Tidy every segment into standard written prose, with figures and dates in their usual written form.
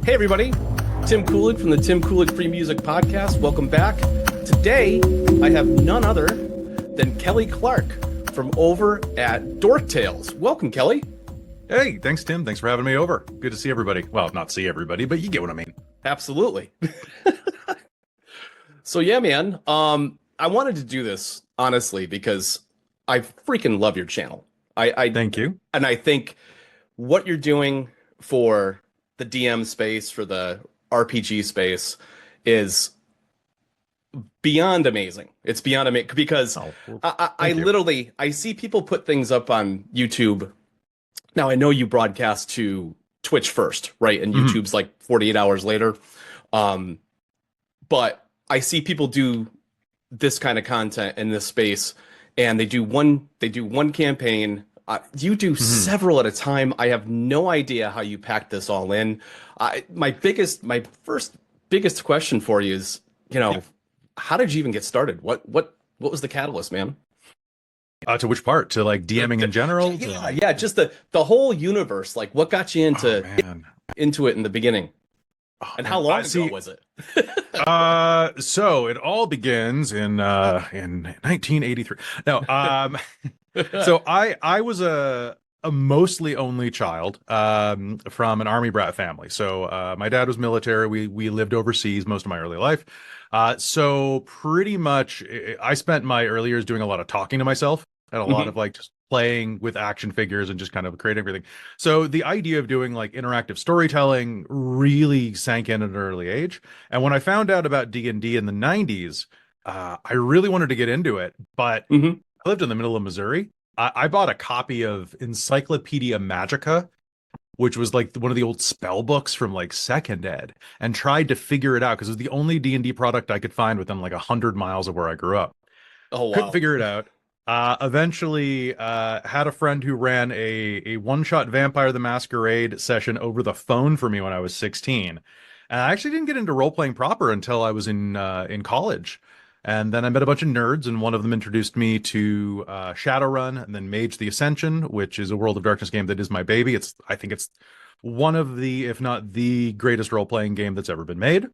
Hey everybody, Tim Kulig from the Tim Kulig Free Music Podcast. Welcome back. Today, I have none other than Kelly Clark from over at Dork Tales. Welcome, Kelly. Hey, thanks, Tim. Thanks for having me over. Good to see everybody. Well, not see everybody, but you get what I mean. Absolutely. So yeah, man, I wanted to do this, honestly, because I freaking love your channel. I Thank you. And I think what you're doing for the DM space, for the RPG space, is beyond amazing. It's beyond amazing because I see people put things up on YouTube. Now I know you broadcast to Twitch first, right? And YouTube's like 48 hours later. But I see people do this kind of content in this space, and they do one campaign. You do several at a time. I have no idea how you pack this all in. My first biggest question for you is, how did you even get started? What was the catalyst, man? To which part? To like DMing in general? Yeah, just the whole universe. Like, what got you into it in the beginning? And how long ago was it? So it all begins in 1983. No, so I was a mostly only child from an army brat family. So my dad was military. We lived overseas most of my early life. So pretty much I spent my early years doing a lot of talking to myself and a lot of like just playing with action figures and just kind of creating everything. So the idea of doing like interactive storytelling really sank in at an early age. And when I found out about D&D in the 90s, I really wanted to get into it, but I lived in the middle of Missouri. I bought a copy of Encyclopedia Magica, which was like one of the old spell books from like second ed, and tried to figure it out because it was the only D&D product I could find within like 100 miles of where I grew up. Oh, wow. Couldn't figure it out. Eventually had a friend who ran a one-shot Vampire the Masquerade session over the phone for me when I was 16. And I actually didn't get into role-playing proper until I was in college. And then I met a bunch of nerds, and one of them introduced me to Shadowrun, and then Mage the Ascension, which is a World of Darkness game that is my baby. I think it's one of the, if not the greatest role-playing game that's ever been made.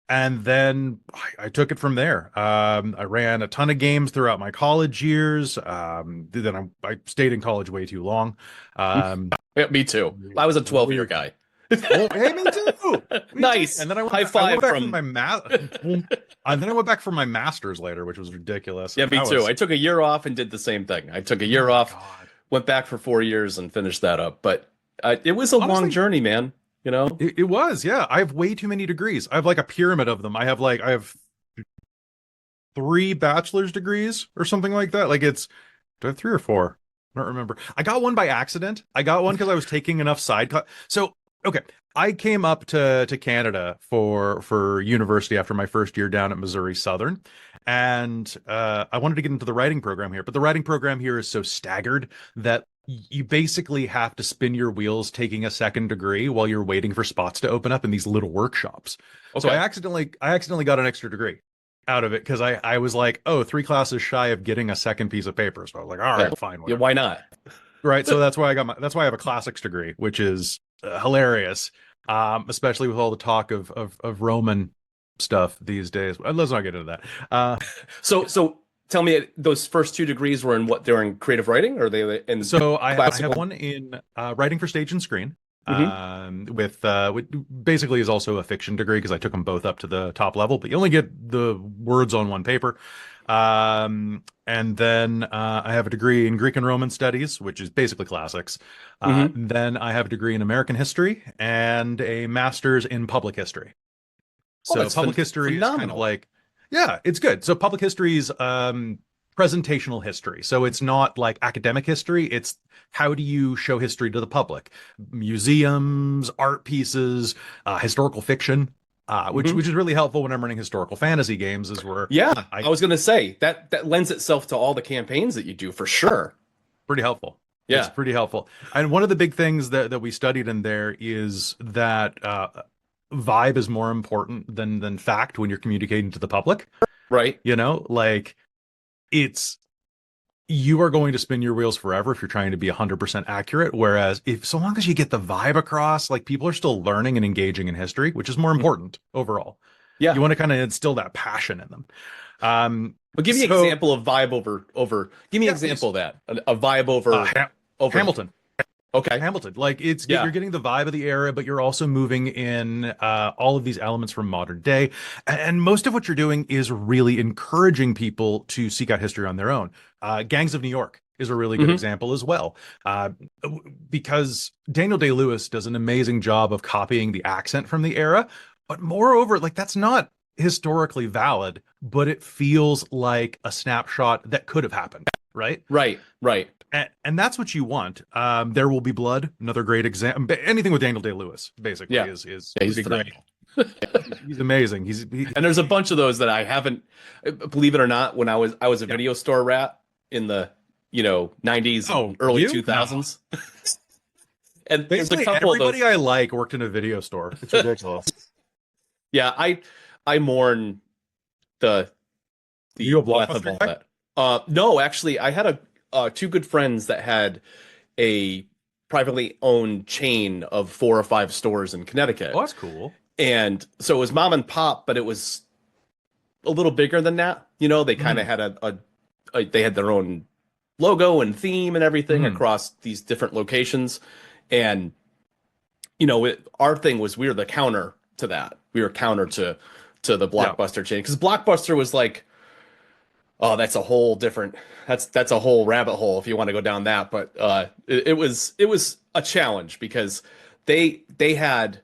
And then I took it from there. I ran a ton of games throughout my college years. Then I stayed in college way too long. Yeah, me too. I was a 12-year guy. Oh, hey, me too. Nice. And then I went, high five from my and then I went back for my master's later, which was ridiculous. Yeah, me too. I took a year off and did the same thing. I took a year off, went back for 4 years and finished that up. But it was a long journey, man. It was, yeah. I have way too many degrees. I have like a pyramid of them. I have 3 bachelor's degrees or something like that. Like do I have 3 or 4? I don't remember. I got one by accident. I got one because I was taking enough So, okay. I came up to Canada for university after my first year down at Missouri Southern. And I wanted to get into the writing program here. But the writing program here is so staggered that you basically have to spin your wheels taking a second degree while you're waiting for spots to open up in these little workshops. Okay. So I accidentally got an extra degree out of it because I was like, 3 classes shy of getting a second piece of paper. So I was like, all right, fine. Yeah, why not? Right. So that's why I have a classics degree, which is hilarious, especially with all the talk of Roman stuff these days. Let's not get into that. So tell me, those first 2 degrees were in what? They're in creative writing, or are they in? So I have one in writing for stage and screen, with basically is also a fiction degree because I took them both up to the top level, but you only get the words on one paper. And then I have a degree in Greek and Roman studies, which is basically classics. Then I have a degree in American history and a master's in public history. So public history is kind of like. Yeah, it's good. So public history is presentational history. So it's not like academic history. It's how do you show history to the public? Museums, art pieces, historical fiction, which is really helpful when I'm running historical fantasy games. I was going to say that lends itself to all the campaigns that you do for sure. Pretty helpful. Yeah, it's pretty helpful. And one of the big things that we studied in there is that vibe is more important than fact when you're communicating to the public, right? Like it's you are going to spin your wheels forever if you're trying to be 100% accurate. Whereas if so long as you get the vibe across, like people are still learning and engaging in history, which is more Mhm. important overall. You Yeah. want to kind of instill that passion in them. But give me an So example of vibe over. Give me an yeah, please. example of that. A vibe over. Hamilton. Okay. Hamilton. Like you're Yeah. getting the vibe of the era, but you're also moving in all of these elements from modern day. And most of what you're doing is really encouraging people to seek out history on their own. Gangs of New York is a really good Hmm. example as well, uh, because Daniel Day-Lewis does an amazing job of copying the accent from the era. But moreover, like that's not historically valid, but it feels like a snapshot that could have happened, right? Right. Right. And that's what you want. There Will Be Blood, another great example. Anything with Daniel Day-Lewis, basically, Yeah. is Yeah. He's pretty great. phenomenal. He's amazing. And there's a bunch of those that I haven't, believe it or not, when I was a Yeah. video store rat in the 90s Oh, and early you? No. 2000s. And there's a Basically, couple of those. everybody I like worked in a video store. It's ridiculous. Yeah, I mourn the You a death of Blockbuster all guy? that. No, actually, I had two good friends that had a privately owned chain of 4 or 5 stores in Oh, Connecticut. that's cool. And so it was mom and pop, but it was a little bigger than that. They kind of Mm, had they had their own logo and theme and everything mm, across these different locations. And our thing was we were the counter to that. We were counter to the yeah. Blockbuster chain because Blockbuster was like, oh, that's a whole different. That's a whole rabbit hole if you want to go down that. But it was a challenge because they had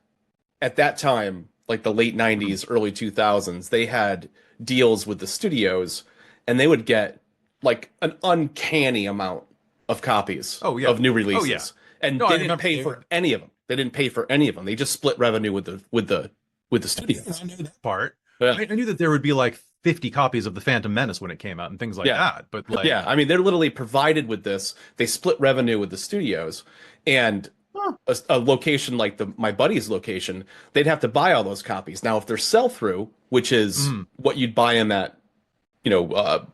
at that time, like the late 90s, early 2000s, they had deals with the studios and they would get like an uncanny amount of copies Oh, yeah. of new Oh, yeah. releases. And No, I they didn't remember. pay for any of them. They didn't pay for any of them. They just split revenue with the studios. I knew that part. Yeah. I knew that there would be like 50 copies of The Phantom Menace when it came out and things like Yeah. that. But like, Yeah. I mean, they're literally provided with this. They split revenue with the studios. And a location like my buddy's location, they'd have to buy all those copies. Now, if they're sell through, which is mm, what you'd buy in that, you know, uh,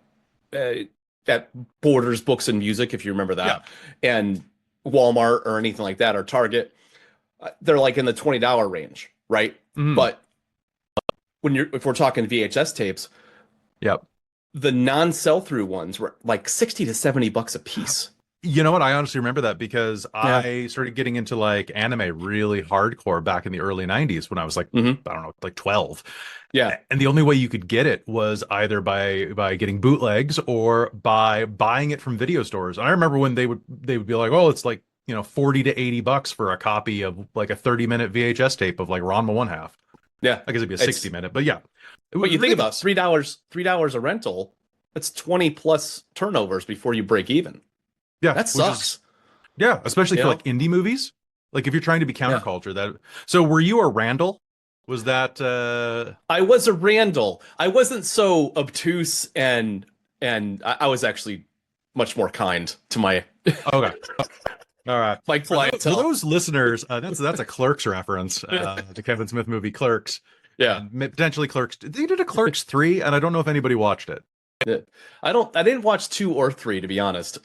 at Borders Books and Music, if you remember yeah. that, and Walmart or anything like that, or Target, they're like in the $20 range, right? Mm, But if we're talking VHS tapes, yep. the non-sell through ones were like 60 to 70 bucks a piece. You know what? I honestly remember that because Yeah. I started getting into like anime really hardcore back in the early 90s when I was like, Hmm. I don't know, like 12. Yeah. And the only way you could get it was either by getting bootlegs or by buying it from video stores. And I remember when they would be like, "Oh, it's like, 40 to 80 bucks for a copy of like a 30-minute VHS tape of like Ranma One Half." Yeah. I guess it'd be a It's 60-minute, but yeah. It But was you think about ridiculous. $3 a rental, that's 20 plus turnovers before you break even. Yeah, That sucks. yeah, especially You for know? like indie movies. Like if you're trying to be Yeah. counterculture, that. So were you a Randall? Was that I was a Randall. I wasn't so obtuse and I was actually much more kind to my okay. All right. my For clientele. those listeners, that's a Clerks reference, the Kevin Smith movie Clerks, Yeah. and potentially Clerks. They did a Clerks 3, and I don't know if anybody watched it. Yeah. I didn't watch 2 or 3 to be honest.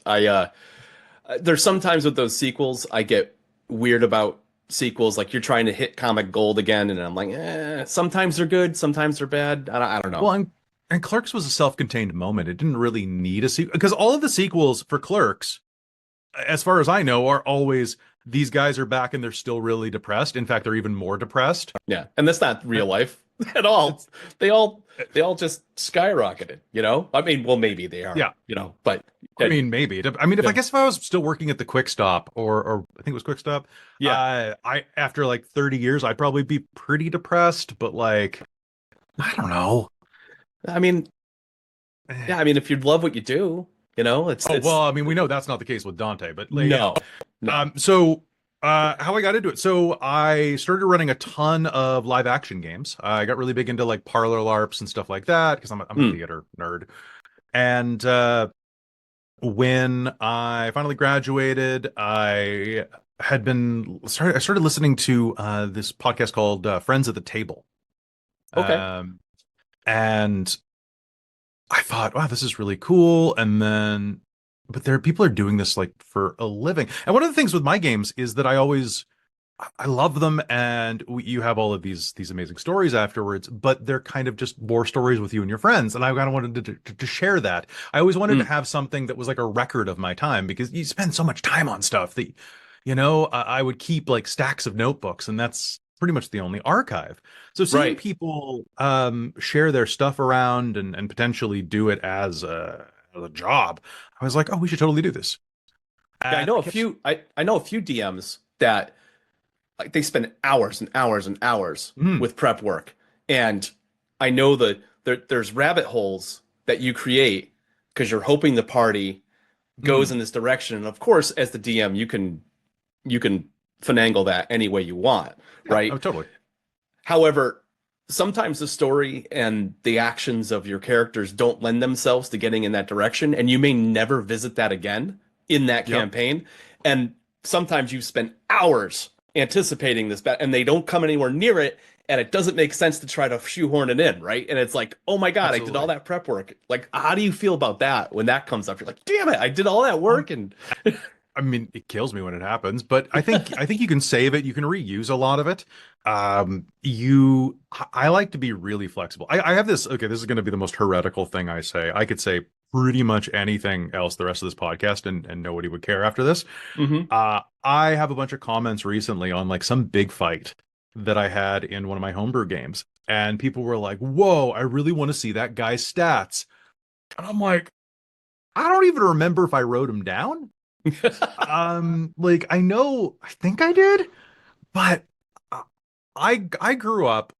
There's sometimes with those sequels I get weird about sequels like you're trying to hit comic gold again and I'm like, sometimes they're good, sometimes they're bad. I don't know. Well, and Clerks was a self-contained moment. It didn't really need a sequel because all of the sequels for Clerks, as far as I know, are always these guys are back and they're still really depressed. In fact, they're even more depressed. Yeah. And that's not real life at all. They all just skyrocketed, you know? I mean, well maybe they are, Yeah. But I mean, maybe. I mean, if Yeah. I guess if I was still working at the Quick Stop or I think it was Quick Stop, yeah. I after like 30 years, I'd probably be pretty depressed. But like, I don't know. I mean, yeah, I mean if you love what you do, it's Oh well, I mean, we know that's not the case with Dante, but like, no. No. So how I got into it. So I started running a ton of live action games. I got really big into like parlor LARPs and stuff like that because I'm a theater nerd. And when I finally graduated, I started listening to this podcast called Friends at the Table. Okay. And I thought, wow, this is really cool. And then but there people are doing this like for a living. And one of the things with my games is that I love them, and you have all of these amazing stories afterwards, but they're kind of just war stories with you and your friends. And I kind of wanted to share that. I always wanted to Mm, have something that was like a record of my time, because you spend so much time on stuff that, I would keep like stacks of notebooks, and that's pretty much the only archive. So seeing right. people share their stuff around and potentially do it as a job, I was like, oh, we should totally do this. Yeah, I And know I a kept, few. I know a few DMs that like they spend hours and hours and hours mm, with prep work, and I know there's rabbit holes that you create because you're hoping the party goes mm, in this direction. And of course, as the DM, you can finagle that any way you want, yeah, oh, right? totally. However, sometimes the story and the actions of your characters don't lend themselves to getting in that direction, and you may never visit that again in that Yep. campaign. And sometimes you've spent hours anticipating this, and they don't come anywhere near it, and it doesn't make sense to try to shoehorn it in, right? And it's like, oh my God, I did all Absolutely. that prep work. Like, how do you feel about that when that comes up? You're like, damn it, I did all that Um, work, and I mean, it kills me when it happens, but I think you can save it. You can reuse a lot of it. I like to be really flexible. I have this. Okay, this is going to be the most heretical thing I say. I could say pretty much anything else the rest of this podcast, and nobody would care after this. Mhm. I have a bunch of comments recently on like some big fight that I had in one of my homebrew games, and people were like, "Whoa, I really want to see that guy's stats," and I'm like, I don't even remember if I wrote them down. Like I think I did, but uh, I grew up.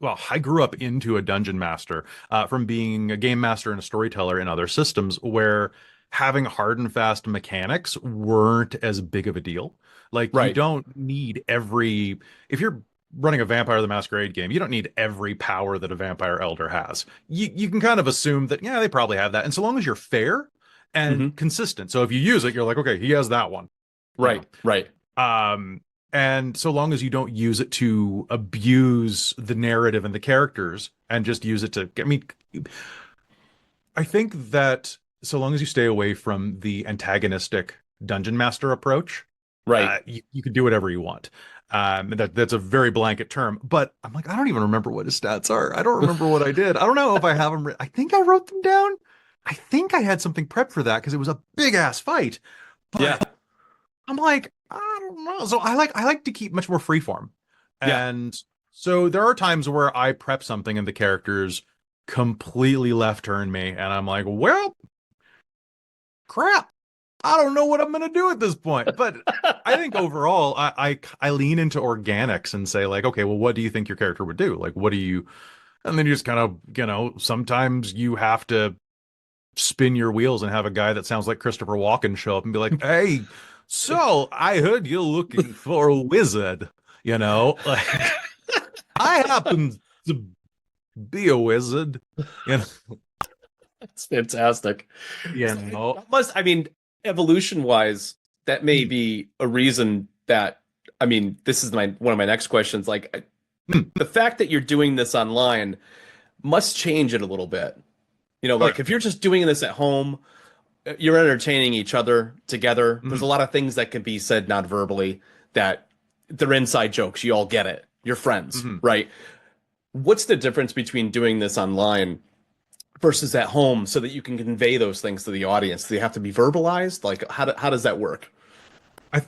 Well, I grew up into a dungeon master from being a game master and a storyteller in other systems where having hard and fast mechanics weren't as big of a deal. Like you Right. don't need if you're running a Vampire the Masquerade game, you don't need every power that a vampire elder has. You can kind of assume that, yeah, they probably have that. And so long as you're fair and Mhm. consistent. So if you use it, you're like, okay, he has that one, you know. Right. Right. Um, and so long as you don't use it to abuse the narrative and the characters and just use it to, I mean, I think that so long as you stay away from the antagonistic dungeon master approach, Right. you can do whatever you want. That's a very blanket term, but I'm like, I don't even remember what his stats are. I don't remember what I did. I don't know if I have them. I think I wrote them down. I think I had something prepped for that because it was a big ass fight. Yeah. But I'm like, I don't know. So I like to keep much more freeform. Yeah. And so there are times where I prep something and the characters completely left turn me, and I'm like, well, crap. I don't know what I'm gonna do at this point. But I think overall, I lean into organics and say, like, okay, well, what do you think your character would do? Like, what do you, and then you just kind of, sometimes you have to spin your wheels and have a guy that sounds like Christopher Walken show up and be like, "Hey, so I heard you're looking for a wizard, like I happen to be a wizard, you know, It's fantastic. you So know." that must, I mean, evolution wise, that may Mm, be a reason that, I mean, this is my one of my next questions. Like mm. the fact that you're doing this online must change it a little bit. Oh yeah, Like if yeah. you're just doing this at home, you're entertaining each other together. There's Mm, a lot of things that can be said not verbally that they're inside jokes. You all get it. You're friends, mm. right? What's the difference between doing this online versus at home so that you can convey those things to the audience? Do they have to be verbalized? Like how does that work? I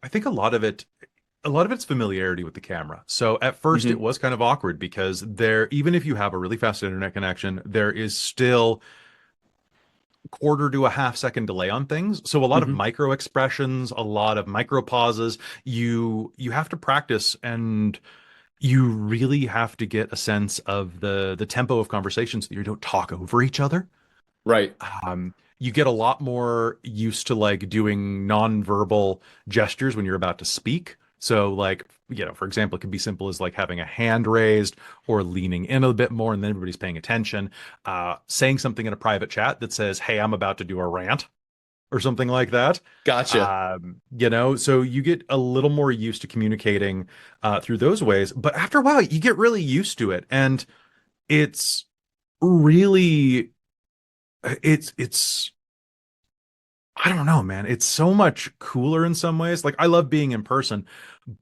I think a lot of it's familiarity with the camera. So at first it Hmm. was kind of awkward because even if you have a really fast internet connection, there is still quarter to a half second delay on things. So a lot of Hmm. micro expressions, a lot of micro pauses. You have to practice, and you really have to get a sense of the tempo of conversation so that you don't talk over each other. Right. You get a lot more used to like doing nonverbal gestures when you're about to speak. So like, for example, it could be simple as like having a hand raised or leaning in a bit more and then everybody's paying attention. Saying something in a private chat that says, "Hey, I'm about to do a rant," or something like that. Gotcha. So you get a little more used to communicating through those ways. But after a while, you get really used to it. And it's really it's I don't know, man. It's so much cooler in some ways. Like I love being in person,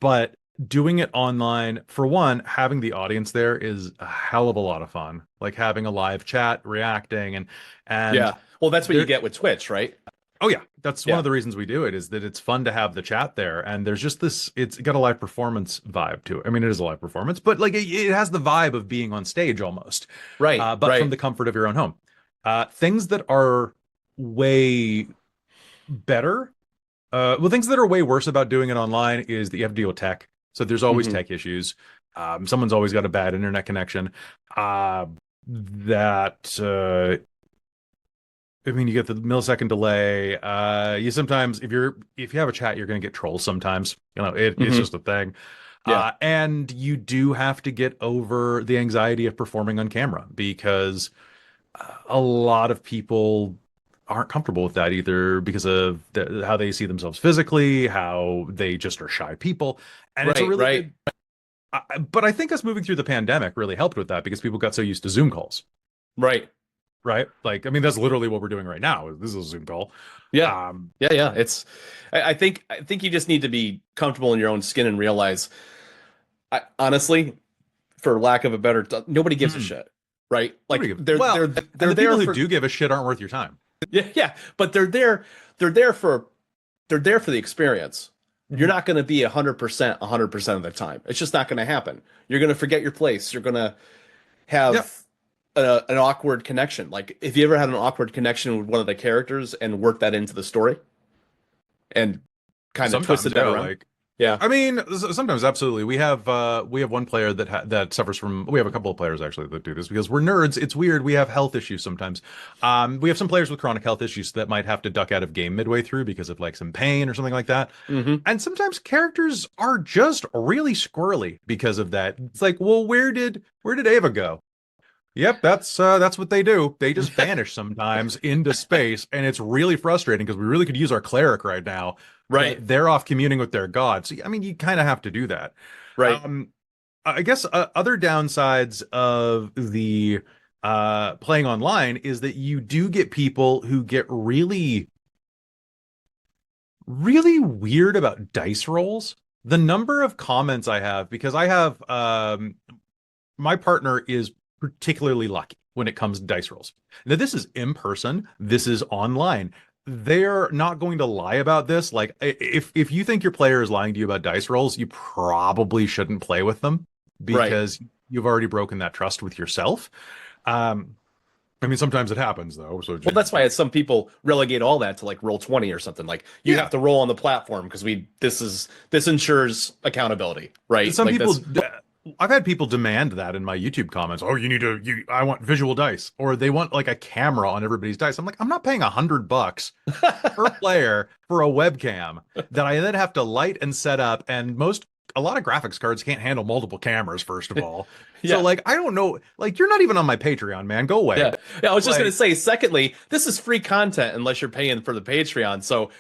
but doing it online, for one, having the audience there is a hell of a lot of fun. Like having a live chat, reacting, and Yeah. Well, that's what you there. get with Twitch, right? Oh yeah, that's one Yeah. of the reasons we do it is that it's fun to have the chat there, and there's just this. It's got a live performance vibe to it. I mean, it is a live performance, but like it has the vibe of being on stage almost, Right. but from Right. the comfort of your own home. Things that are way better. Well, things that are way worse about doing it online is that you have to deal with tech. So there's always Hmm. tech issues. Someone's always got a bad internet connection. That I mean, you get the millisecond delay. You sometimes, if you have a chat, you're going to get trolls sometimes. It's Hmm. just a thing. Yeah. And you do have to get over the anxiety of performing on camera because a lot of people aren't comfortable with that either because of how they see themselves physically, how they just are shy people. And it's a Right. really Right. good, but I think us moving through the pandemic really helped with that because people got so used to Zoom calls, Right. right? Like, I mean, that's literally what we're doing right now. This is a Zoom call. Yeah. Um, Yeah. Yeah. I think you just need to be comfortable in your own skin and realize, honestly, for lack of a better, nobody gives a hmm, shit, right? nobody Like give, well, and they're the people there who for do give a shit aren't worth your time. yeah, yeah, but they're there for the experience. You're Mhm. not going to be 100% of the time. It's just not going to happen. You're going to forget your place. You're going to Yeah, have an awkward connection. Like if you ever had an awkward connection with one of the characters and work that into the story and kind of sometimes, twisted that yeah, around. like Yeah. I mean, sometimes absolutely. We have one player that suffers from. We have a couple of players actually that do this because we're nerds. It's weird. We have health issues sometimes. We have some players with chronic health issues that might have to duck out of game midway through because of like some pain or something like that. Hmm. And sometimes characters are just really squirrely because of that. It's like, well, where did Ava go? Yep, that's what they do. They just vanish sometimes into space, and it's really frustrating because we really could use our cleric right now, Right. but they're off communing with their god. So I mean, you kind of have to do that. Right. Um, I guess other downsides of the playing online is that you do get people who get really, really weird about dice rolls. The number of comments I have because I have my partner is particularly lucky when it comes to dice rolls. Now, this is in person, this is online. They're not going to lie about this. Like, if you think your player is lying to you about dice rolls, you probably shouldn't play with them Right. because you've already broken that trust with yourself. Um, I mean, sometimes it happens though. So, Well, that's why some people relegate all that to like roll 20 or something. Like you have yeah, to roll on the platform because this ensures accountability, right? some Like people that's I've had people demand that in my YouTube comments. Oh, I want visual dice, or they want like a camera on everybody's dice. I'm like, I'm not paying $100 per player for a webcam that I then have to light and set up. And a lot of graphics cards can't handle multiple cameras, first of all. So yeah. like, I don't know, like you're not even on my Patreon, man. Go away. Yeah. Yeah, I was just gonna Like, say, secondly, this is free content unless you're paying for the Patreon. So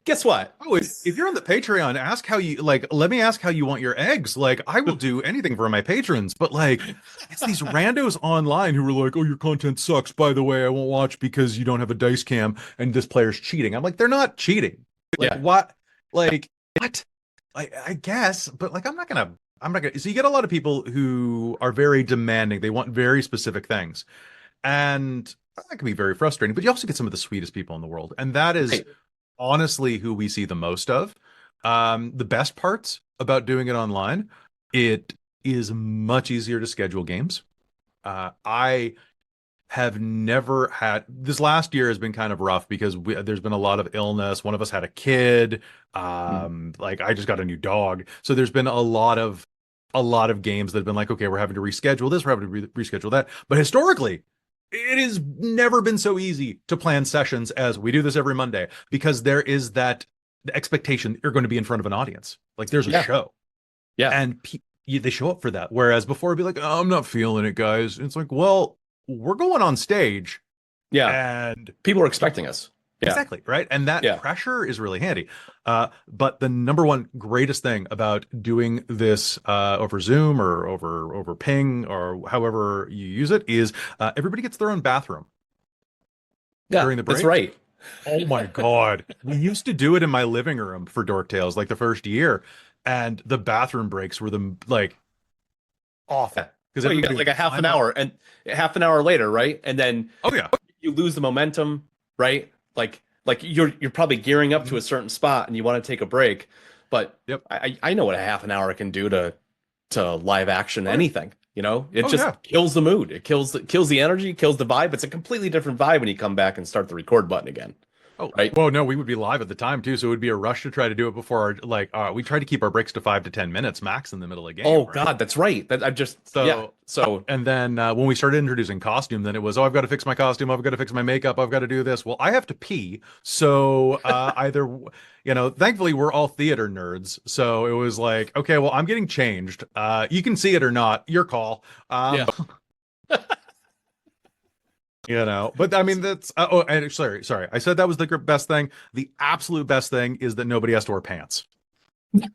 guess what? oh, if you're on the Patreon, ask how you like. Let me ask how you want your eggs. Like, I will do anything for my patrons, but like, it's these randos online who are like, "Oh, your content sucks. By the way, I won't watch because you don't have a dice cam and this player's cheating." I'm like, they're not cheating. Like, Yeah. what? Like, what? I guess, but like, I'm not gonna. So you get a lot of people who are very demanding. They want very specific things, and that can be very frustrating. But you also get some of the sweetest people in the world, and that is Right. honestly who we see the most of. The best parts about doing it online, it is much easier to schedule games. I have never had this last year has been kind of rough because there's been a lot of illness. One of us had a kid. Mhm. Like I just got a new dog, so there's been a lot of games that have been like, okay, we're having to reschedule this, we're having to reschedule that. But historically, it has never been so easy to plan sessions as we do this every Monday because there is that the expectation that you're going to be in front of an audience. Like there's a Yeah. show Yeah. and they show up for that. Whereas before it'd be like, oh, I'm not feeling it, guys. And it's like, well, we're going on stage Yeah. and People are expecting us. Yeah. exactly, right? And that Yeah. pressure is really handy. But the number one greatest thing about doing this over Zoom or over Ping or however you use it is everybody gets their own bathroom Yeah. during the That's break. right. Oh my God. We used to do it in my living room for Dork Tales, like the first year, and the bathroom breaks were the like awful Yeah. because Well, you got everybody like would a half an climb up. hour and half an hour later, right? And then Oh yeah. you lose the momentum, right? Like you're probably gearing up to Mhm. a certain spot and you want to take a break, but Yep. I know what a half an hour can do to live action Oh yeah. anything. You know, it Oh yeah. just kills the mood. It kills the energy, kills the vibe. It's a completely different vibe when you come back and start the record button again, Oh, right? well, no, we would be live at the time too, so it would be a rush to try to do it before our we try to keep our breaks to 5 to 10 minutes max in the middle of the game, Oh right? God, that's right. That I just yeah. So So and then when we started introducing costume, then it was, oh, I've got to fix my costume, I've got to fix my makeup, I've got to do this. Well, I have to pee, so either thankfully we're all theater nerds, so it was like, okay, well, I'm getting changed. You can see it or not, your call. yeah. But I mean that's and sorry, I said that was the best thing. The absolute best thing is that nobody has to wear pants. Yeah,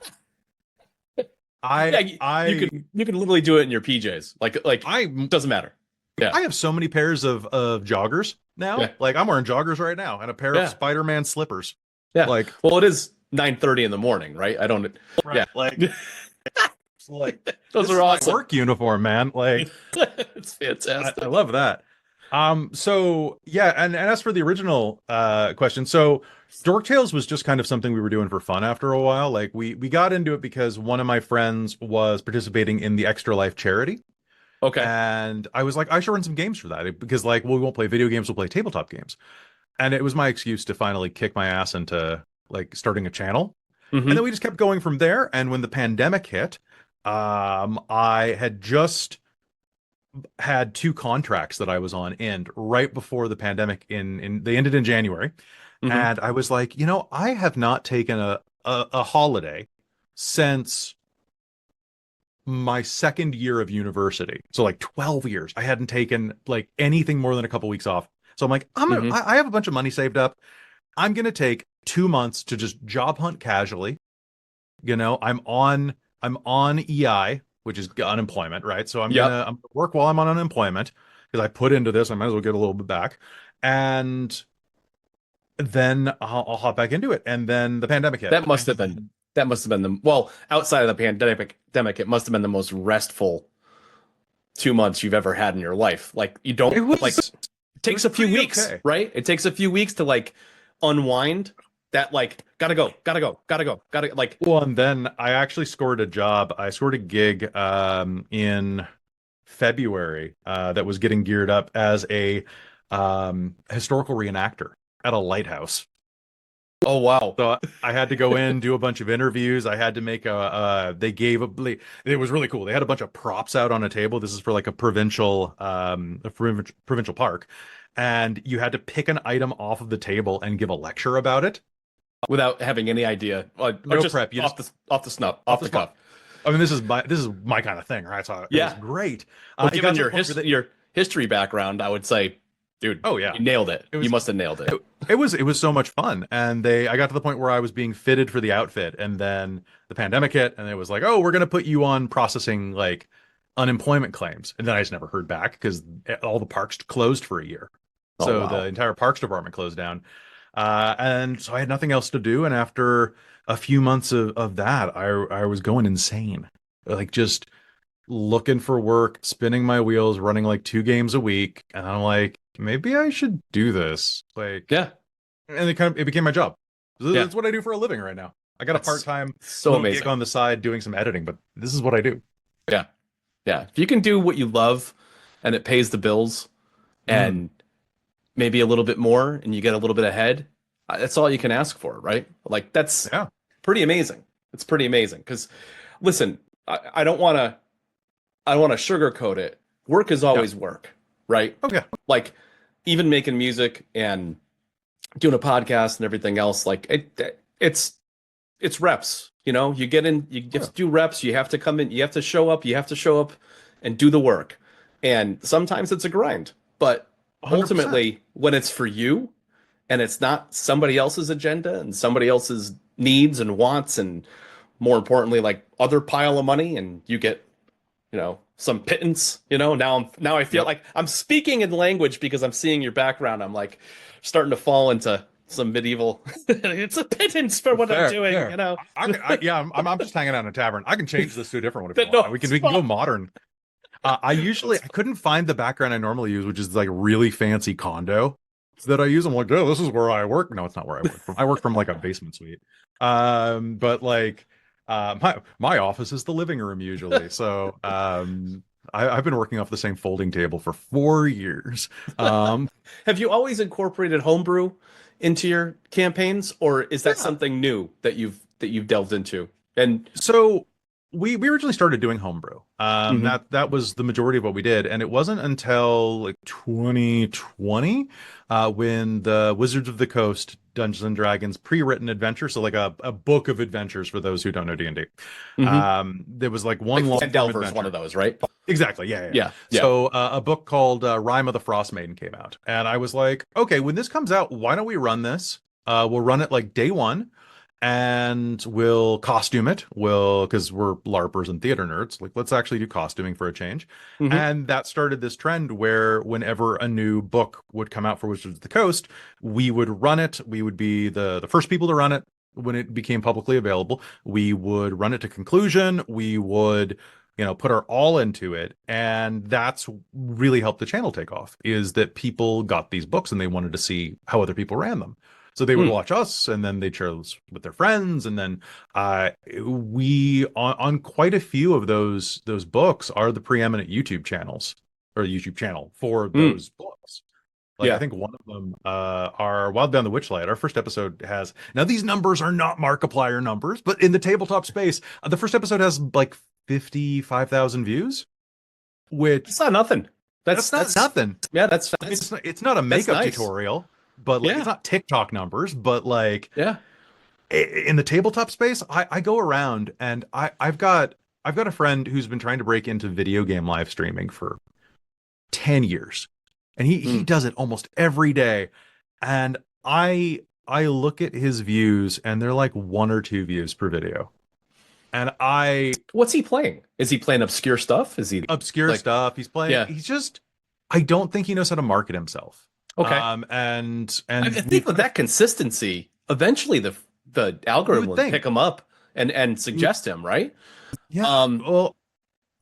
I you I can literally do it in your PJs. Like I doesn't matter. Yeah. I have so many pairs of joggers now. Yeah. Like I'm wearing joggers right now and a pair of Yeah. Spider-Man slippers. Yeah. Like Well, it is 9:30 in the morning, right? I don't right, yeah. like it's like Those this is are my awesome. work uniform, man. Like It's I fantastic. love that. So yeah, and as for the original question, so Dork Tales was just kind of something we were doing for fun after a while. Like we got into it because one of my friends was participating in the Extra Life charity. Okay. And I was like, I should run some games for that because, like, well, we won't play video games, we'll play tabletop games. And it was my excuse to finally kick my ass into like starting a channel. And then Hmm. we just kept going from there. And when the pandemic hit, I had just had two contracts that I was on end right before the pandemic in they ended in January. Hmm. And I was like, I have not taken a holiday since my second year of university. So like 12 years. I hadn't taken like anything more than a couple weeks off. So I'm like, Hmm. I have a bunch of money saved up. I'm gonna take 2 months to just job hunt casually. I'm on EI, which is unemployment, right? So Yep. I'm gonna work while I'm on unemployment because I put into this. I might as well get a little bit back. And then I'll hop back into it. And then the pandemic hit. That must have been that must have been the well, outside of the pandemic, it must have been the most restful 2 months you've ever had in your life. Like you It don't like was it it takes was a few pretty weeks, okay. right? It takes a few weeks to like unwind that like gotta go, gotta go, gotta go, gotta like Well, and then I actually scored a job. I scored a gig in February that was getting geared up as a historical reenactor at a lighthouse. oh wow. So I had to go in, do a bunch of interviews. I had to make they gave it was really cool. They had a bunch of props out on a table. This is for like a provincial park. And you had to pick an item off of the table and give a lecture about it. Without having any idea. Or No just prep. You just off the snuff, off off the the spot. cuff. I mean, this is my kind of thing, right? So it was Yeah. great. Well, It got given to the point where your history background, I would say, dude, oh yeah, you nailed it. it You was must have nailed it. it was so much fun, and I got to the point where I was being fitted for the outfit, and then the pandemic hit, and it was like, oh, we're gonna put you on processing like unemployment claims, and then I just never heard back because all the parks closed for a year, Oh so the wow. entire parks department closed down, and so I had nothing else to do, and after a few months of that, I was going insane, like just looking for work, spinning my wheels, running like 2 games a week, and I'm like, maybe I should do this. Like, Yeah. and it became my job. So Yeah. that's what I do for a living right now. I got a That's part-time so little gig amazing. on the side doing some editing, but this is what I do. Yeah. Yeah. If you can do what you love and it pays the bills Mm, and maybe a little bit more and you get a little bit ahead, that's all you can ask for, right? Like that's yeah. pretty amazing. It's pretty amazing. Because listen, I don't want to I don't want to sugarcoat it. Work is Yeah. always work, right? Oh yeah. Like even making music and doing a podcast and everything else, like it's reps. You know, you get in, you have Yeah. to do reps. You have to come in. You have to show up. You have to show up and do the work. And sometimes it's a grind, but 100%. ultimately, when it's for you and it's not somebody else's agenda and somebody else's needs and wants, and more importantly, like other pile of money, and you get some pittance. Now I feel Yep. like I'm speaking in language because I'm seeing your background. I'm like starting to fall into some medieval. It's a pittance for what Fair, I'm doing, fair. you know. I'm just hanging out in a tavern. I can change this to a different one if you No, want. We can go modern. I couldn't find the background I normally use, which is like really fancy condo that I use. I'm like, oh, this is where I work. No, it's not where I work from. I work from like a basement suite. But like, my office is the living room usually. So, I've been working off the same folding table for 4 years. Have you always incorporated homebrew into your campaigns, or is that something new that you've delved into? And So we originally started doing homebrew. Mhm. That was the majority of what we did, and it wasn't until like 2020 when the Wizards of the Coast Dungeons and Dragons pre-written adventure, so like a book of adventures for those who don't know D&D. Mhm. There was like Like one long Fan form Delver's one adventure. of those, right? Exactly, yeah, yeah, yeah. Yeah, yeah. So a book called Rime of the Frost Maiden came out, and I was like, okay, when this comes out, why don't we run this? We'll run it like day one, and we'll costume it. Because we're LARPers and theater nerds. Like, let's actually do costuming for a change. Hmm. And that started this trend where whenever a new book would come out for Wizards of the Coast, we would run it. We would be the first people to run it when it became publicly available. We would run it to conclusion. We would put our all into it. And that's really helped the channel take off, is that people got these books and they wanted to see how other people ran them. So they would Mm. watch us, and then they share those with their friends, and then we on quite a few of those books are the preeminent YouTube channels or YouTube channel for Mm. those books. Like I Yeah. think one of them are Wild Beyond the Witchlight. Our first episode has, now these numbers are not Markiplier numbers, but in the tabletop space, the first episode has like 55,000 views, which It's not nothing. that's not nothing. Yeah, that's I mean, that's it's not a that's makeup nice. tutorial, but like it's Yeah. not TikTok numbers, but like Yeah. in the tabletop space, I go around and I've got a friend who's been trying to break into video game live streaming for 10 years. And he Mm. does it almost every day. And I look at his views and they're like 1 or 2 views per video. And What's he playing? Is he playing obscure stuff? Is he obscure like, stuff. yeah, I don't think he knows how to market himself. okay. I And think with that consistency, eventually the you algorithm would will think, pick him up and suggest him, right? yeah, Um, well,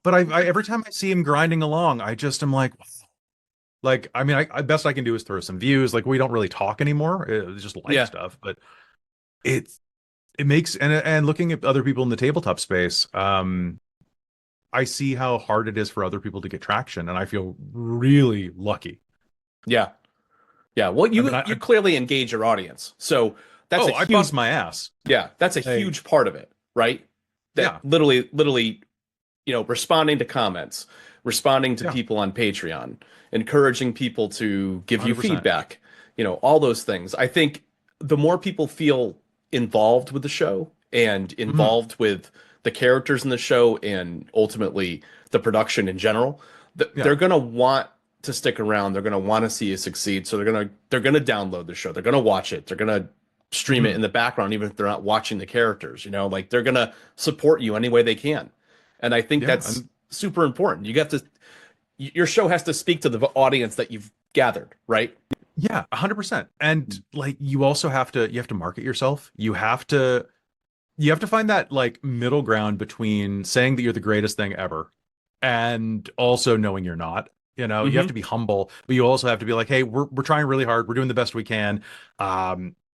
but I every time I see him grinding along, I just am like, wow. Like, I mean, I best I can do is throw some views. Like, we don't really talk anymore. It's just life yeah, stuff, but it's it makes, and looking at other people in the tabletop space, I see how hard it is for other people to get traction, and I feel really lucky. yeah, yeah. Well, I mean, you clearly engage your audience, so that's a I huge bust my ass. yeah, that's a Hey, huge part of it, right? That yeah, literally, responding to comments, responding to yeah, people on Patreon, encouraging people to give you 100%. feedback, all those things. I think the more people feel involved with the show and Mhm. involved with the characters in the show and ultimately the production in general, Yeah. they're going to want to stick around. They're going to want to see you succeed. So they're going to download the show. They're going to watch it. They're going to stream it Mhm. in the background even if they're not watching the characters, like they're going to support you any way they can. And I think Yeah, that's and super important. Your show has to speak to the audience that you've gathered, right? yeah, 100%. And like, you have to market yourself. You have to find that like middle ground between saying that you're the greatest thing ever and also knowing you're not. You have Hmm. to be humble, but you also have to be like, hey, we're trying really hard. We're doing the best we can.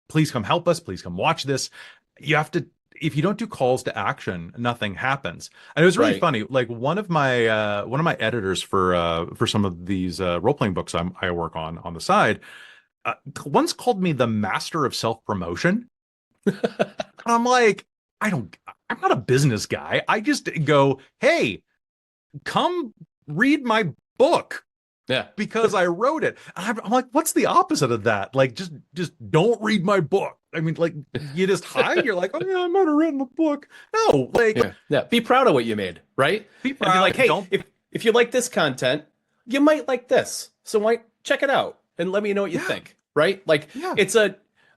Please come help us. Please come watch this. You have to, if you don't do calls to action, nothing happens. And it was really Right. funny. Like one of my editors for some of these role-playing books I work on the side, once called me the master of self-promotion. And I'm like, I'm not a business guy. I just go, hey, come read my book Yeah. because I wrote it. And I'm like, what's the opposite of that? Like, just don't read my book. I mean, like, you just hide. You're like, oh yeah, I might have written a book. No, like, Yeah. Yeah. Be proud of what you made, right? be And be like, proud. hey, Don't. if you like this content, you might like this. So why check it out and let me know what you Yeah, think, right? Like yeah,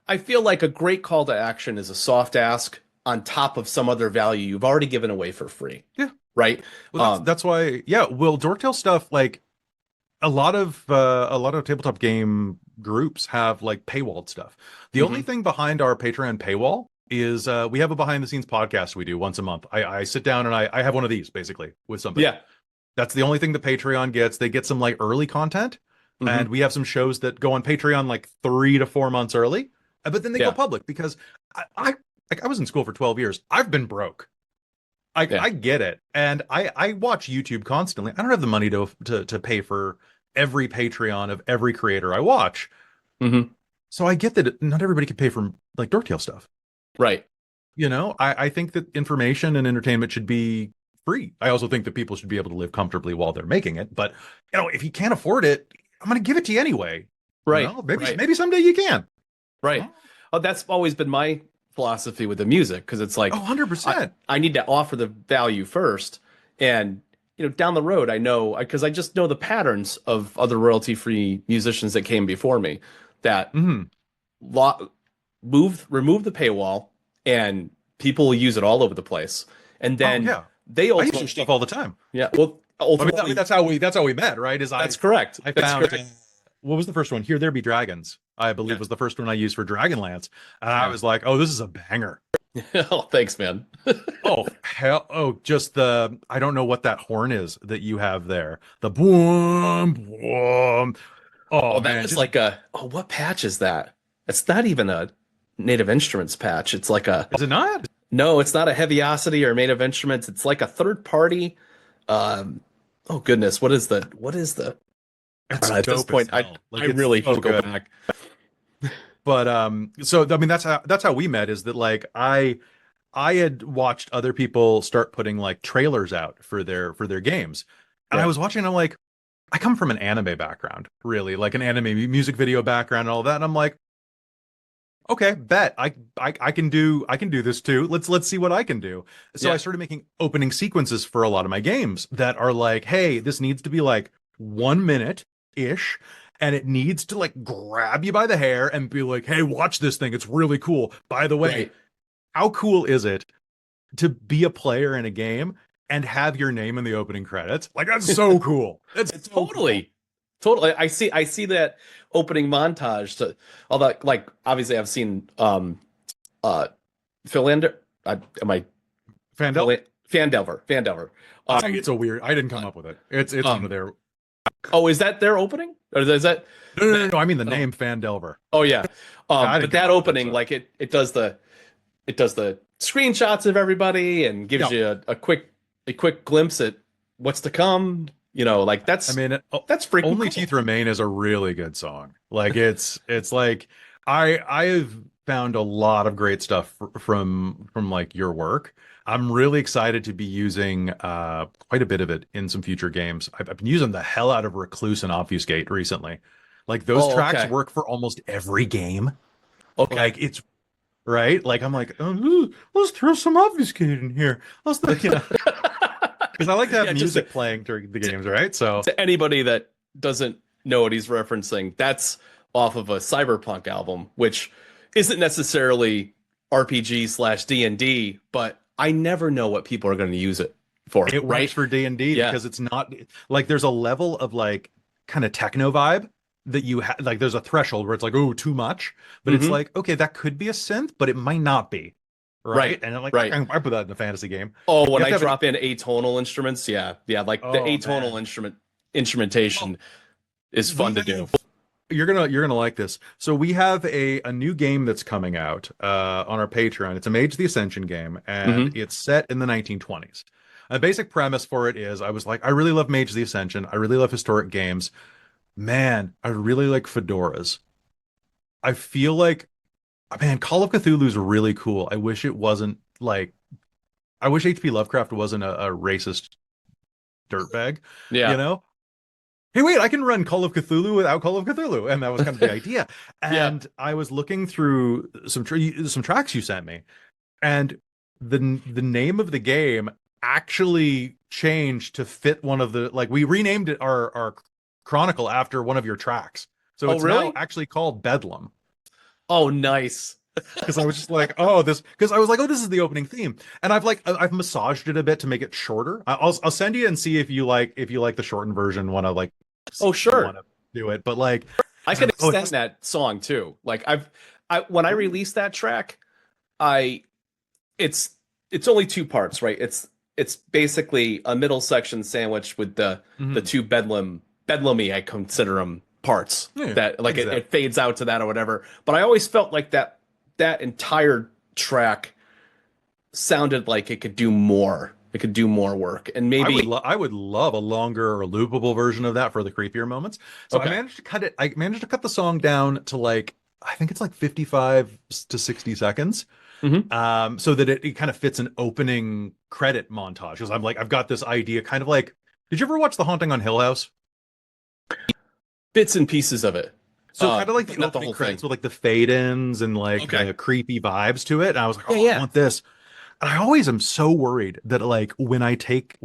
I feel like a great call to action is a soft ask on top of some other value you've already given away for free, yeah. right? Well, that's why. Yeah. Well, Dork Tales stuff, like a lot of tabletop game groups have like paywalled stuff. The Mhm. only thing behind our Patreon paywall is we have a behind the scenes podcast we do once a month. I sit down and I have one of these basically with somebody. Yeah. That's the only thing the Patreon gets. They get some like early content, and Hmm. we have some shows that go on Patreon like 3 to 4 months early, but then they go Yeah. public because I like I was in school for 12 years. I've been broke. Yeah. I get it, and I watch YouTube constantly. I don't have the money to pay for every Patreon of every creator I watch, Hmm. so I get that not everybody can pay for like Dork Tale stuff. Right. You know, I think that information and entertainment should be free. I also think that people should be able to live comfortably while they're making it. But you know, if you can't afford it, I'm going to give it to you anyway. You Right. know, maybe Right. maybe someday you can. Right. Oh, that's always been my philosophy with the music because it's Oh, like 100%. I need to offer the value first, and down the road I know because I just know the patterns of other royalty-free musicians that came before me that Hmm. lo remove the paywall and people will use it all over the place, and Oh then yeah, they I use your ultimately stuff all the time. yeah well ultimately That's how we met, right? Is that's correct I that's found correct what was the first one? Here There Be Dragons, I believe yeah was the first one I used for Dragonlance, and I yeah was like, oh, this is a banger. oh thanks man Oh hell! Oh, just the I don't know what that horn is that you have there. The boom boom. oh Oh that man, was just like a oh what patch is that? It's not even a native instruments patch. It's like a is it not? no, it's not a Heaviosity or native instruments. It's like a third party. Um, oh goodness, what is the I don't It's know, at this dope as point hell. I Like it's really so should go good. back. But so I mean that's how we met. Is that like I had watched other people start putting like trailers out for their games, and I Yeah. was watching. And I'm like, I come from an anime background, really, like an anime music video background and all that. And I'm like, okay, bet I can do this too. Let's see what I can do. So I Yeah. started making opening sequences for a lot of my games that are like, hey, this needs to be like 1 minute ish. And it needs to like grab you by the hair and be like, hey, watch this thing. It's really cool. By the way, Right. how cool is it to be a player in a game and have your name in the opening credits? Like that's so cool. It's so cool. Totally. Totally. I see that opening montage to all that like obviously I've seen uh Philander am I Fandel? Fandelver. It's a weird. I didn't come up with it. It's one of Um their. oh is that their opening? Or is that No. I mean the oh name Fandelver. oh yeah. I But didn't come that up with it. opening So. like it does the screenshots of everybody and gives Yeah. you a quick glimpse at what's to come. Like I that's mean, that's freaking Only cool. Teeth Remain is a really good song. Like it's like I have found a lot of great stuff from like your work. I'm really excited to be using quite a bit of it in some future games. I've been using the hell out of Recluse and Obfuscate recently. Like those Oh, tracks okay. work for almost every game. Okay. Like it's right. Like I'm like, oh, let's throw some Obfuscate in here. Let's because I like to have Yeah, just music playing during the games, right? So to anybody that doesn't know what he's referencing, that's off of a Cyberpunk album, which isn't necessarily RPG slash D&D, but I never know what people are going to use it for, it works right? for D&D Yeah. because it's not like there's a level of like kind of techno vibe that you have like there's a threshold where it's like oh too much, but it's Hmm. like okay that could be a synth, but it might not be, right? Right. And I'm like Right. I put that in a fantasy game. Oh, You when have I to have an drop in atonal instruments, yeah. Yeah, like the oh atonal man. instrumentation is We fun to have do. you're gonna like this. So we have a new game that's coming out on our Patreon. It's a Mage the Ascension game, and Hmm. it's set in the 1920s. A basic premise for it is I was like, I really love Mage the Ascension. I really love historic games. Man, I really like fedoras. I feel like, man, Call of Cthulhu is really cool. I wish it wasn't like, I wish H.P. Lovecraft wasn't a racist dirtbag, you Yeah. know? Hey, wait, I can run Call of Cthulhu without Call of Cthulhu. And that was kind of the idea. Yeah. And I was looking through some tracks you sent me, and the name of the game actually changed to fit one of the like we renamed it our chronicle after one of your tracks. So Oh, it's now really? actually called Bedlam. Oh, nice. Because I was just like, oh, this because I was like, oh, this is the opening theme. And I've massaged it a bit to make it shorter. I'll send you and see if you like the shortened version, want to like Oh, see if you want sure. to do it. But like I 'Cause can I'm like, oh, it extend has. that song too. Like when I released that track, I it's it's only two parts, right? It's basically a middle section sandwich with the Mhm. two bedlamy, I consider them, parts Yeah, that I like can see that. it fades out to that or whatever. But I always felt like that entire track sounded like it could do more. It could do more work. And maybe I would love a longer or loopable version of that for the creepier moments. So I okay. managed to cut it. I managed to cut the song down to like I think it's like 55 to 60 seconds. Hmm. So that it kind of fits an opening credit montage. Because I'm like, I've got this idea, kind of like, did you ever watch The Haunting on Hill House? Bits and pieces of it. So kind of like the Not the opening whole thing. credits with like the fade ins and like Okay. creepy vibes to it. And I was like, Yeah, oh, I yeah. want this. And I always am so worried that like when I take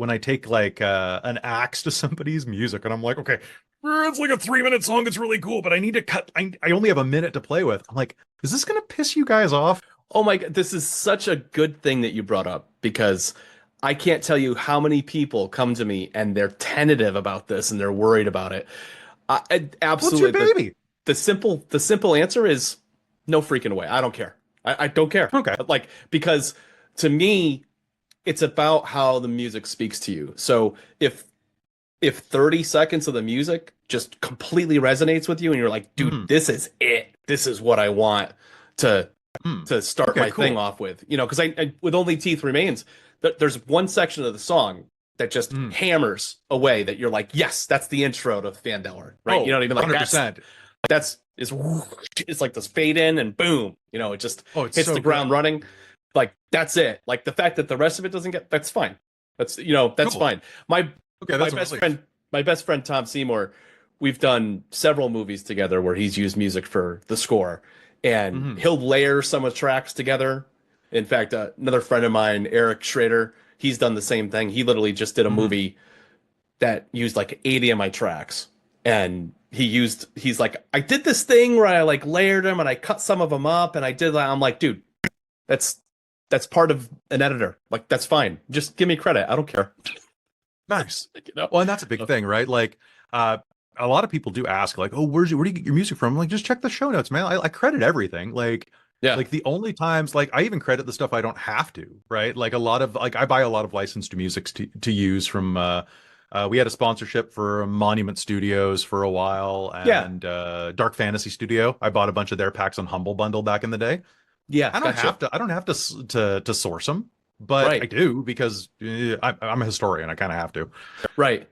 like an axe to somebody's music and I'm like, okay, it's like a 3 minute song. It's really cool, but I need to cut. I only have a minute to play with. I'm like, is this gonna piss you guys off? Oh my God, this is such a good thing that you brought up because I can't tell you how many people come to me and they're tentative about this and they're worried about it. What's your Absolutely, baby? the simple answer is no freaking way. I don't care. I don't care. Okay. Like because to me, it's about how the music speaks to you. So if 30 seconds of the music just completely resonates with you and you're like, dude, Mhm. this is it. This is what I want to Hmm. to start Okay, my thing cool. off with. Because I with Only Teeth Remains, there's one section of the song that just Hmm. hammers away that you're like, yes, that's the intro to Fandelver, right? You Oh, know what I mean? Like that's 100%. that's is it's like this fade in and boom, it just Oh, it's hits so the good. ground running. Like that's it. Like the fact that the rest of it doesn't get that's fine. That's Cool. fine. My Okay, my that's a best relief. friend my best friend Tom Seymour, we've done several movies together where he's used music for the score, and Hmm. he'll layer some of the tracks together. In fact, another friend of mine, Eric Schrader, he's done the same thing. He literally just did a Hmm. movie that used like 80 of my tracks, and he's like, I did this thing where I like layered them and I cut some of them up and I did that. I'm like, dude, that's that's part of an editor. Like that's fine. Just give me credit. I don't care. Nice. You know? Well, and that's a big thing, right? Like, uh, a lot of people do ask, like, "Oh, where do you get your music from?" I'm like, just check the show notes, man. I credit everything. Yeah. Like the only times, like, I even credit the stuff I don't have to, right? Like a lot of, like, I buy a lot of licensed music to use from. We had a sponsorship for Monument Studios for a while, Yeah. and Dark Fantasy Studio. I bought a bunch of their packs on Humble Bundle back in the day. Yeah. I don't Gotcha. have to. I don't have to to source them, but I Right. do because I'm a historian. I kind of have to. Right.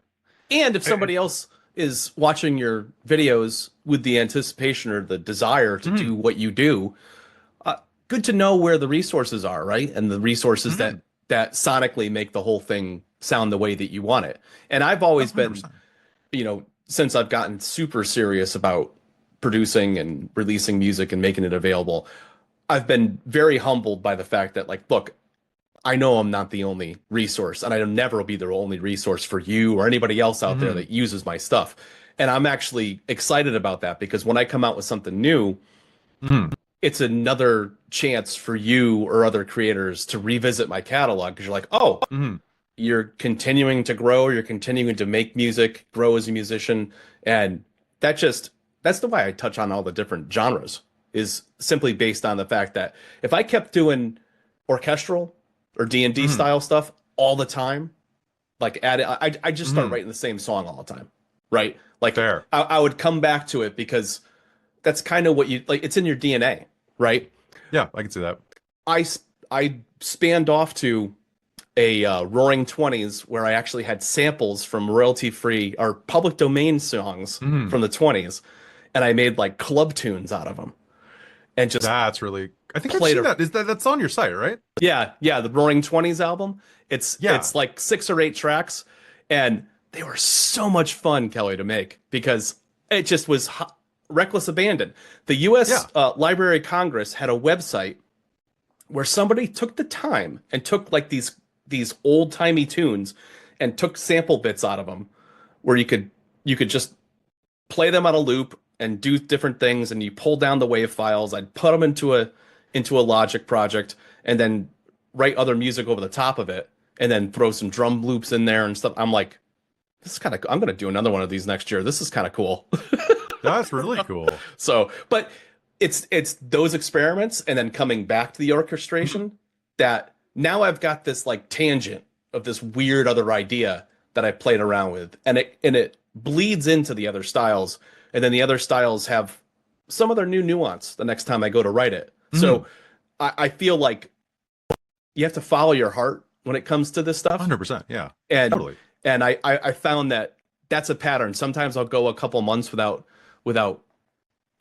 And if somebody else is watching your videos with the anticipation or the desire to Mhm. do what you do, uh, good to know where the resources are, right? And the resources Mhm. that sonically make the whole thing sound the way that you want it. And I've always been, 100%. since I've gotten super serious about producing and releasing music and making it available, I've been very humbled by the fact that, like, look, I know I'm not the only resource, and I'll never be the only resource for you or anybody else out there Mhm. that uses my stuff. And I'm actually excited about that because when I come out with something new, Mhm. it's another chance for you or other creators to revisit my catalog because you're like, oh, Mhm. you're continuing to grow, you're continuing to make music, grow as a musician, and that just that's the way I touch on all the different genres is simply based on the fact that if I kept doing orchestral or D&D Mhm. style stuff all the time, like I just start Mhm. writing the same song all the time, right? Like Fair. I would come back to it because that's kind of what you like. It's in your DNA, right? Yeah, I can see that. I I spanned off to a Roaring Twenties where I actually had samples from royalty free or public domain songs Mhm. from the 20s, and I made like club tunes out of them and just That's really. I think I've played seen a that. Is that's on your site, right? yeah, the Roaring Twenties album. Yeah. It's like 6 or 8 tracks, and they were so much fun, Kelly, to make because it just was reckless abandon. The U.S. Yeah. Library of Congress had a website where somebody took the time and took like these old timey tunes and took sample bits out of them where you could just play them on a loop and do different things and you pull down the wave files. I'd put them into a Logic project and then write other music over the top of it and then throw some drum loops in there and stuff. I'm like, this is kind of I'm gonna do another one of these next year. This is kind of cool. That's really cool. So, but it's those experiments and then coming back to the orchestration that now I've got this like tangent of this weird other idea that I played around with, and it bleeds into the other styles, and then the other styles have some of their new nuance the next time I go to write it. So I feel like you have to follow your heart when it comes to this stuff. 100%. Yeah. And Totally. and I found that that's a pattern. Sometimes I'll go a couple months without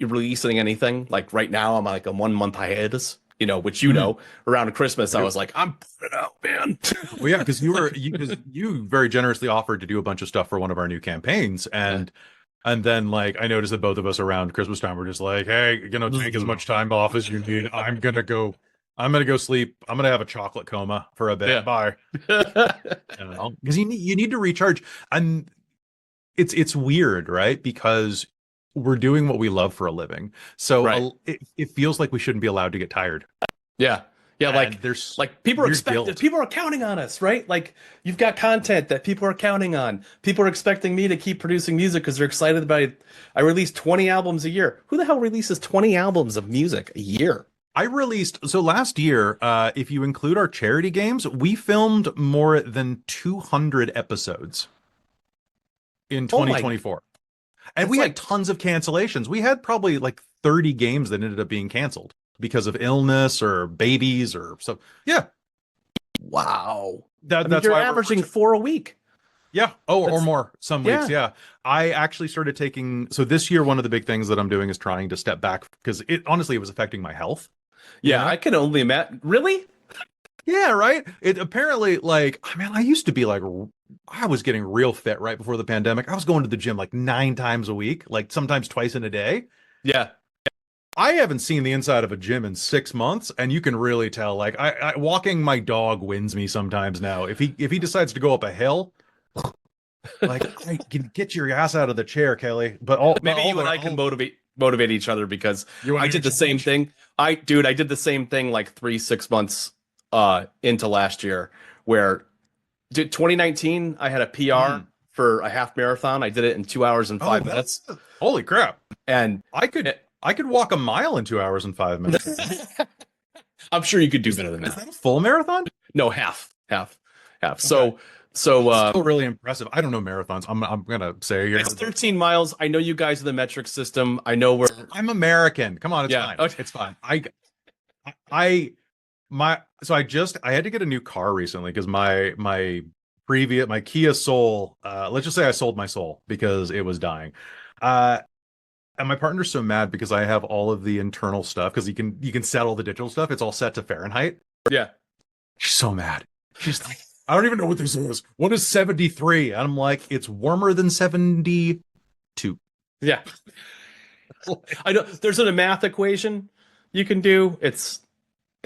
releasing anything. Like right now, I'm like a 1 month hiatus. You know, which around Christmas, I was like, I'm putting it out, man. Well, yeah, because you very generously offered to do a bunch of stuff for one of our new campaigns, and then like I noticed that both of us around Christmas time were just like, hey, take as much time off as you need. I'm gonna go sleep. I'm gonna have a chocolate coma for a bit. Yeah. Bye. Because you need to recharge, and it's weird, right? Because we're doing what we love for a living, so it feels like we shouldn't be allowed to get tired. Yeah, And like there's people expect guilt. it. People are counting on us, right? Like you've got content that people are counting on. People are expecting me to keep producing music because they're excited about it. I release 20 albums a year. Who the hell releases 20 albums of music a year? So last year, if you include our charity games, we filmed more than 200 episodes in 2024. And we had tons of cancellations. We had probably like 30 games that ended up being canceled because of illness or babies or so. Yeah. Wow. That's you're why averaging 4 a week. Yeah. Or more some weeks. Yeah. I actually started so this year, one of the big things that I'm doing is trying to step back because it was affecting my health. Yeah. I can only imagine. Really? Yeah, right. It apparently I used to be like, I was getting real fit right before the pandemic. I was going to the gym like 9 times a week, like sometimes twice in a day. Yeah. I haven't seen the inside of a gym in 6 months, and you can really tell. Like I walking my dog wins me sometimes now. If he decides to go up a hill, like I can get your ass out of the chair, Kelly. But maybe you and I can motivate each other because I did the same thing. I did the same thing like 6 months into last year where 2019 I had a PR for a half marathon. I did it in 2 hours and 5 minutes. Holy crap. And I could walk a mile in 2 hours and 5 minutes. I'm sure you could do better than that. Is that a full marathon? No, half. Okay. So still really impressive. I don't know marathons. I'm gonna say it's 13 miles. I know you guys are the metric system. I know I'm American. Come on, it's fine. Okay. It's fine. I had to get a new car recently because my Kia Soul, let's just say I sold my soul because it was dying. And my partner's so mad because I have all of the internal stuff because you can set all the digital stuff. It's all set to Fahrenheit. Yeah. She's so mad. She's like, I don't even know what this is. What is 73? And I'm like, it's warmer than 72. Yeah. I know there's a math equation you can do. It's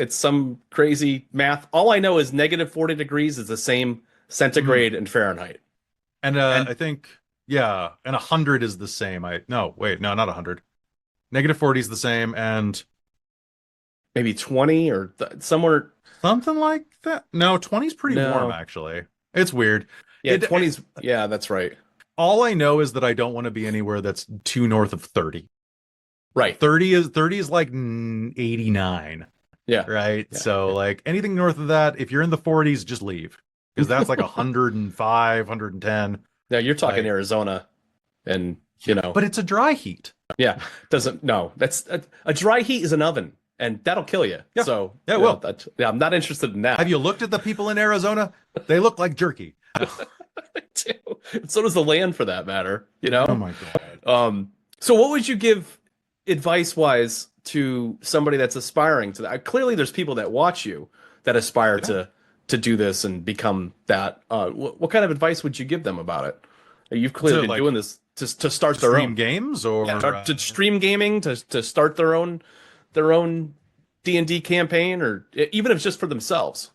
some crazy math. All I know is negative 40 degrees is the same centigrade in Fahrenheit. And I think, yeah, and 100 is the same. No, not 100. Negative 40 is the same, and maybe 20 or somewhere. Something like that. No, 20 is pretty warm, actually. It's weird. Yeah, 20's, yeah, that's right. All I know is that I don't want to be anywhere that's too north of 30. Right. 30 is like 89. Yeah. Right. Yeah. So like anything north of that, if you're in the 40s, just leave. Because that's like 105, 110. Yeah, you're talking Arizona and But it's a dry heat. Yeah. That's a dry heat is an oven. And that'll kill you. Yeah. So yeah, well, I'm not interested in that. Have you looked at the people in Arizona? They look like jerky. So does the land, for that matter. Oh my god. So what would you give advice-wise to somebody that's aspiring to that? Clearly, there's people that watch you that aspire to do this and become that. What kind of advice would you give them about it? You've clearly been doing this to start their own games, or to stream gaming, to start their own D&D campaign, or even if it's just for themselves.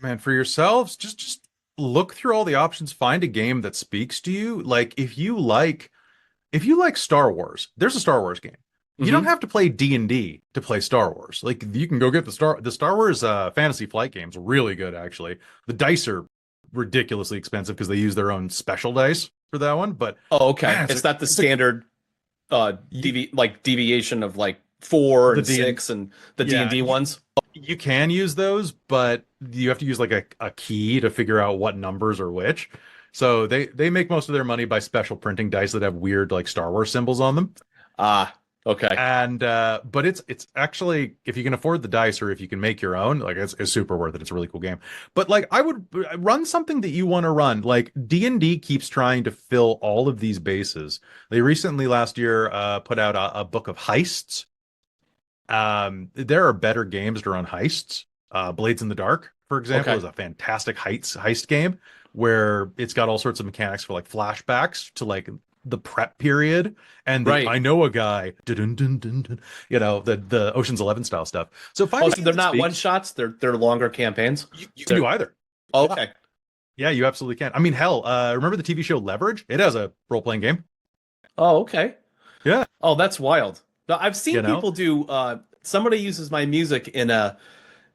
Man, for yourselves, just look through all the options, find a game that speaks to you. Like if you like Star Wars, there's a Star Wars game. You don't have to play D&D to play Star Wars. Like you can go get the Star Wars Fantasy Flight game's really good, actually. The dice are ridiculously expensive because they use their own special dice for that one. But okay, man, it's not the standard You, deviation of like 4 the and D 6 and the yeah, D&D ones. you can use those, but you have to use like a key to figure out what numbers are which. So they make most of their money by special printing dice that have weird like Star Wars symbols on them. Ah, okay. And but it's actually, if you can afford the dice or if you can make your own, like it's super worth it. It's a really cool game. But like I would run something that you want to run. Like D&D keeps trying to fill all of these bases. They recently last year put out a book of heists. There are better games to run heists. Blades in the Dark, for example, Okay. is a fantastic heist game where it's got all sorts of mechanics for like flashbacks to like the prep period and the Right. I know a guy, you know, the Ocean's 11 style stuff. So Oh, finding so a they're game that not one speaks, shots, they're longer campaigns. you can They're do either. oh, Yeah. okay. Yeah, you absolutely can. I mean, hell, remember the TV show Leverage? It has a role-playing game. Oh, okay. Yeah, Oh, that's wild. Now, I've you seen know. people do somebody uses my music in a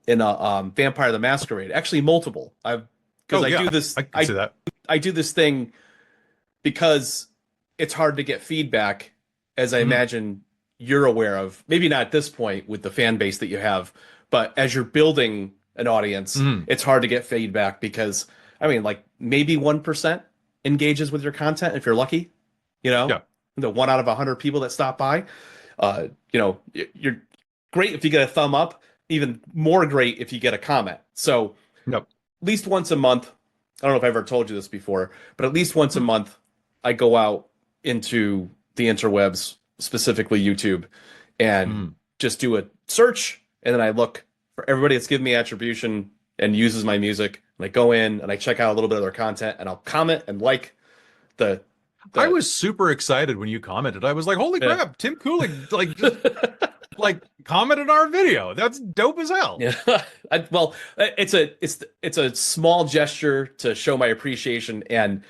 Vampire the Masquerade. Actually multiple. I've because Oh yeah, I can see that. I do this thing because it's hard to get feedback, as I Mhm. imagine you're aware of. Maybe not at this point with the fan base that you have, but as you're building an audience, Mhm. it's hard to get feedback because I mean, like maybe 1% engages with your content if you're lucky, you know, Yeah. the 1 out of 100 people that stop by. You're great if you get a thumb up, even more great if you get a comment. So Yep. at least once a month, I don't know if I ever told you this before, but at least once a Hmm. month, I go out into the interwebs, specifically YouTube, and Hmm. just do a search. And then I look for everybody that's given me attribution and uses my music. And I go in and I check out a little bit of their content and I'll comment and like the, I the, was super excited when you commented. I was like, "Holy yeah. crap, Tim Kulig like just like commented our video. That's dope as hell." Yeah. Well, it's a small gesture to show my appreciation and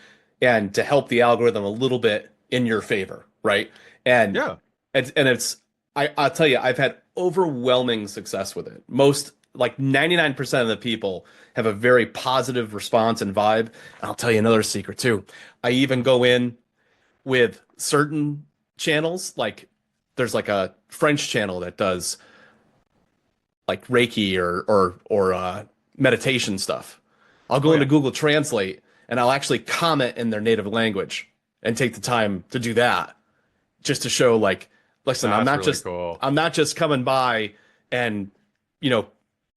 to help the algorithm a little bit in your favor, right? And Yeah. and it's I'll tell you, I've had overwhelming success with it. Most like 99% of the people have a very positive response and vibe. And I'll tell you another secret too. I even Hmm. go in with certain channels, like there's like a French channel that does like Reiki or meditation stuff. I'll Oh go into yeah. Google Translate and I'll actually comment in their native language and take the time to do that just to show like, listen, That's really cool. I'm not just coming by and you know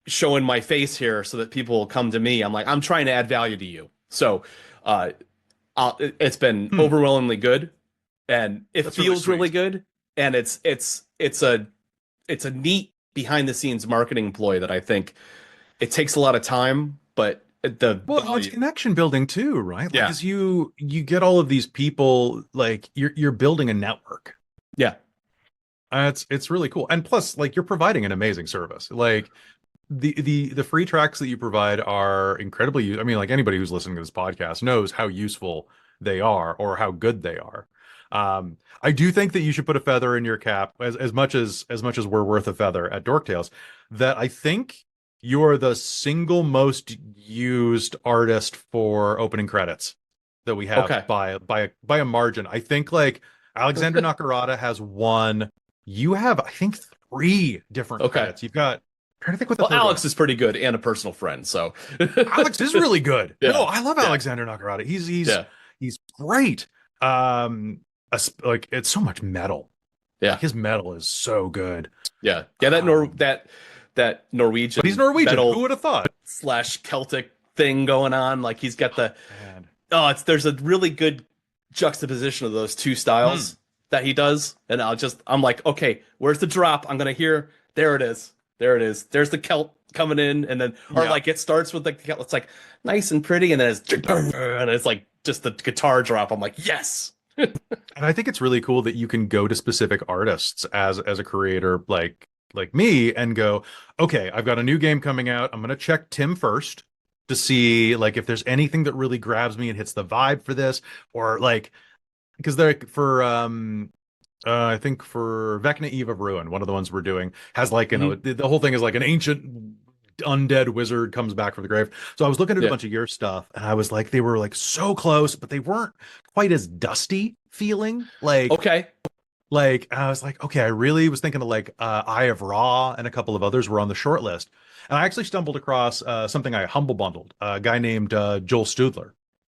showing my face here so that people will come to me. I'm like, I'm trying to add value to you. So uh it's been Hmm. overwhelmingly good and it That's really feels really sweet. good and it's a neat behind the scenes marketing ploy that I think it takes a lot of time, but the Well, it's value. connection building too, right? Like Yeah. as you get all of these people, like you're building a network. Yeah. It's really cool. And plus, like you're providing an amazing service. Like the free tracks that you provide are incredibly, I mean, like anybody who's listening to this podcast knows how useful they are or how good they are. I do think that you should put a feather in your cap as much as we're worth a feather at Dork Tales, that I think you're the single most used artist for opening credits that we have Okay. by a margin. I think like Alexander Nakarada has one. You have, I think, three different Okay. credits. You've got, trying to think what the Well, third one Alex is. is pretty good and a personal friend, so Alex is really good. No, yeah. I love Yeah. Alexander Nakarada. He's Yeah. he's great. Like it's so much metal. Like Yeah. his metal is so good. Yeah. Yeah, Um, that but he's Norwegian Norwegian. Who metal would have thought? slash Celtic thing going on. Like he's got the Man. oh, it's there's a really good juxtaposition of those two Hmm. styles that he does. And I'm like, okay, where's the drop? I'm gonna hear there it is. There it is. There's the Celt coming in, and then or Yeah. like it starts with like the Celt, it's like nice and pretty, and then it's like just the guitar drop. I'm like, yes. And I think it's really cool that you can go to specific artists as a creator like me and go, okay, I've got a new game coming out. I'm gonna check Tim first to see like if there's anything that really grabs me and hits the vibe for this, or like because they're for I think for Vecna Eve of Ruin, one of the ones we're doing has like, you know, Mhm. the whole thing is like an ancient undead wizard comes back from the grave. So I was looking at a Yeah. bunch of your stuff and I was like, they were like so close, but they weren't quite as dusty feeling. Like Okay. Like I was like, okay, I really was thinking of like Eye of Ra and a couple of others were on the short list. And I actually stumbled across something I humble bundled, a guy named Joel Studler.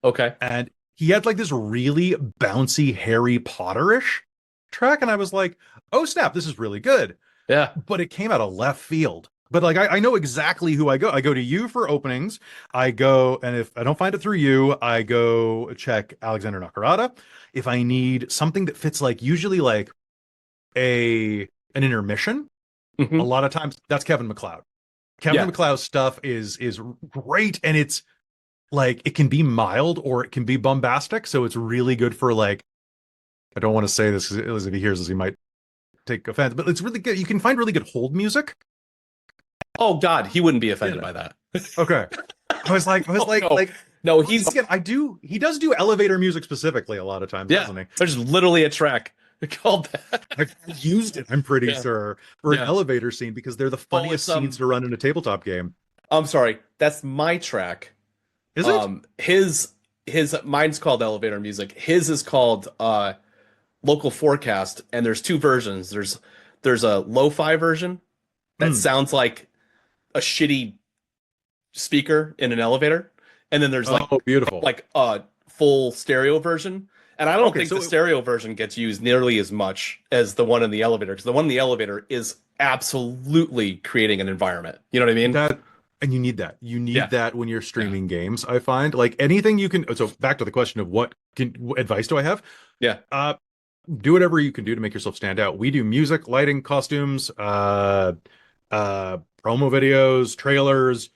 Okay. And he had like this really bouncy Harry Potter-ish track, and I was like, oh snap, this is really good. Yeah. But it came out of left field. But like I know exactly who I go. I go to you for openings. I go, and if I don't find it through you, I go check Alexander Nakarada. If I need something that fits like usually like an intermission, a Hmm. lot of times that's Kevin MacLeod. Kevin Yeah. MacLeod's stuff is great, and it's like it can be mild or it can be bombastic. So it's really good for like, I don't want to say this because if he hears this, he might take offense, but it's really good. You can find really good hold music. Oh God, he wouldn't be offended Yeah. by that. Okay. Oh, no. No, he's again, he does do elevator music specifically a lot of times, yeah. doesn't he? There's literally a track called that. I've used it, I'm pretty Yeah. sure, for an Yeah. elevator scene because they're the funniest it's, scenes to run in a tabletop game. I'm sorry, that's my track. Is it? His mine's called elevator music. His is called local forecast, and there's two versions. There's a lo-fi version that Mm. sounds like a shitty speaker in an elevator, and then there's Oh, beautiful. like a full stereo version. And I don't Okay, think so the stereo version gets used nearly as much as the one in the elevator, because the one in the elevator is absolutely creating an environment. You know what I mean? that and you need that. You need Yeah. that when you're streaming games. I find like anything you can. So back to the question of what advice do I have? Yeah. Do whatever you can do to make yourself stand out. We do music, lighting, costumes, promo videos, trailers.